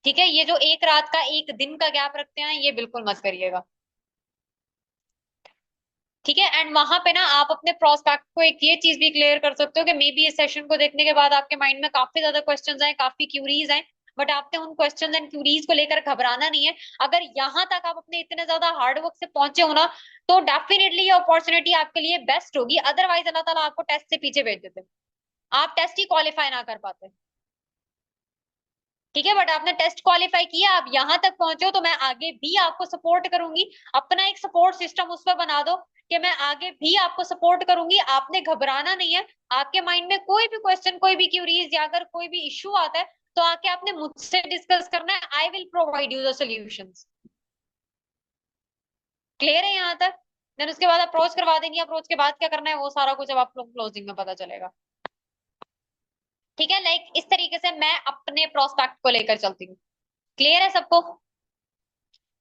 ठीक है, ये जो एक रात का एक दिन का गैप रखते हैं ये बिल्कुल मत करिएगा। ठीक है, एंड वहां पे ना आप अपने प्रोस्पेक्ट को एक ये चीज भी क्लियर कर सकते हो कि मे बी इस सेशन को देखने के बाद आपके माइंड में काफी ज्यादा क्वेश्चंस आए, काफी क्यूरीज आए, बट आपने उन क्वेश्चंस एंड क्यूरीज को लेकर घबराना नहीं है। अगर यहाँ तक आप अपने इतने ज्यादा हार्डवर्क से पहुंचे हो ना, तो डेफिनेटली ये अपॉर्चुनिटी आपके लिए बेस्ट होगी। अदरवाइज अल्लाह ताला आपको टेस्ट से पीछे भेज देते, आप टेस्ट ही क्वालिफाई ना कर पाते। ठीक है, बट आपने टेस्ट क्वालिफाई किया, आप यहाँ तक पहुंचे हो, तो मैं आगे भी आपको सपोर्ट करूंगी। अपना एक सपोर्ट सिस्टम उस पर बना दो कि मैं आगे भी आपको सपोर्ट करूंगी, आपने घबराना नहीं है। आपके माइंड में कोई भी क्वेश्चन, कोई भी क्यूरीज या अगर कोई भी इश्यू आता है, तो आके आपने मुझसे डिस्कस करना है। I will provide you the solutions. Clear है यहाँ तक? देन उसके बाद अप्रोच करवा देंगे, अप्रोच के बाद क्या करना है वो सारा कुछ अब आप लोग क्लोजिंग में पता चलेगा। ठीक है, लाइक इस तरीके से मैं अपने प्रोस्पेक्ट को लेकर चलती हूँ। क्लियर है सबको?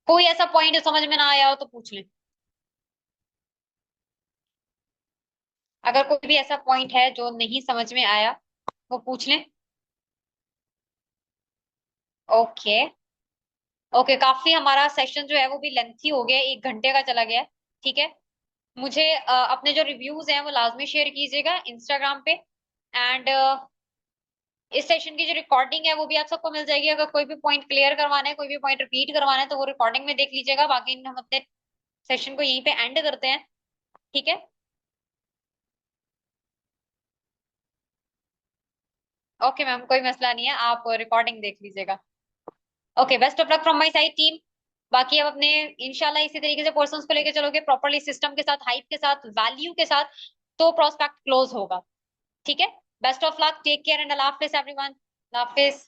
कोई ऐसा पॉइंट समझ में ना आया हो तो पूछ लें। अगर कोई भी ऐसा पॉइंट है जो नहीं समझ में आया, वो पूछ लें। ओके। ओके, काफी हमारा सेशन जो है वो भी लेंथी हो गया, 1 घंटे का चला गया है। ठीक है, मुझे अपने जो रिव्यूज हैं वो लाजमी शेयर कीजिएगा इंस्टाग्राम पे। एंड इस सेशन की जो रिकॉर्डिंग है वो भी आप सबको मिल जाएगी। अगर कोई भी पॉइंट क्लियर करवाना है, कोई भी पॉइंट रिपीट करवाना है, तो वो रिकॉर्डिंग में देख लीजिएगा। बाकी हम अपने सेशन को यहीं पे एंड करते हैं। ठीक है, ओके मैम, कोई मसला नहीं है, आप रिकॉर्डिंग देख लीजिएगा। Okay, best of luck from my side team. बाकी अब अपने इंशाल्लाह इसी तरीके से पर्सन्स को लेकर चलोगे प्रॉपरली, सिस्टम के साथ, हाइप के साथ, वैल्यू के साथ, तो प्रोस्पेक्ट क्लोज होगा। ठीक है, best of luck, take care and अल्लाह हाफिज एवरीवन। अल्लाह हाफिज।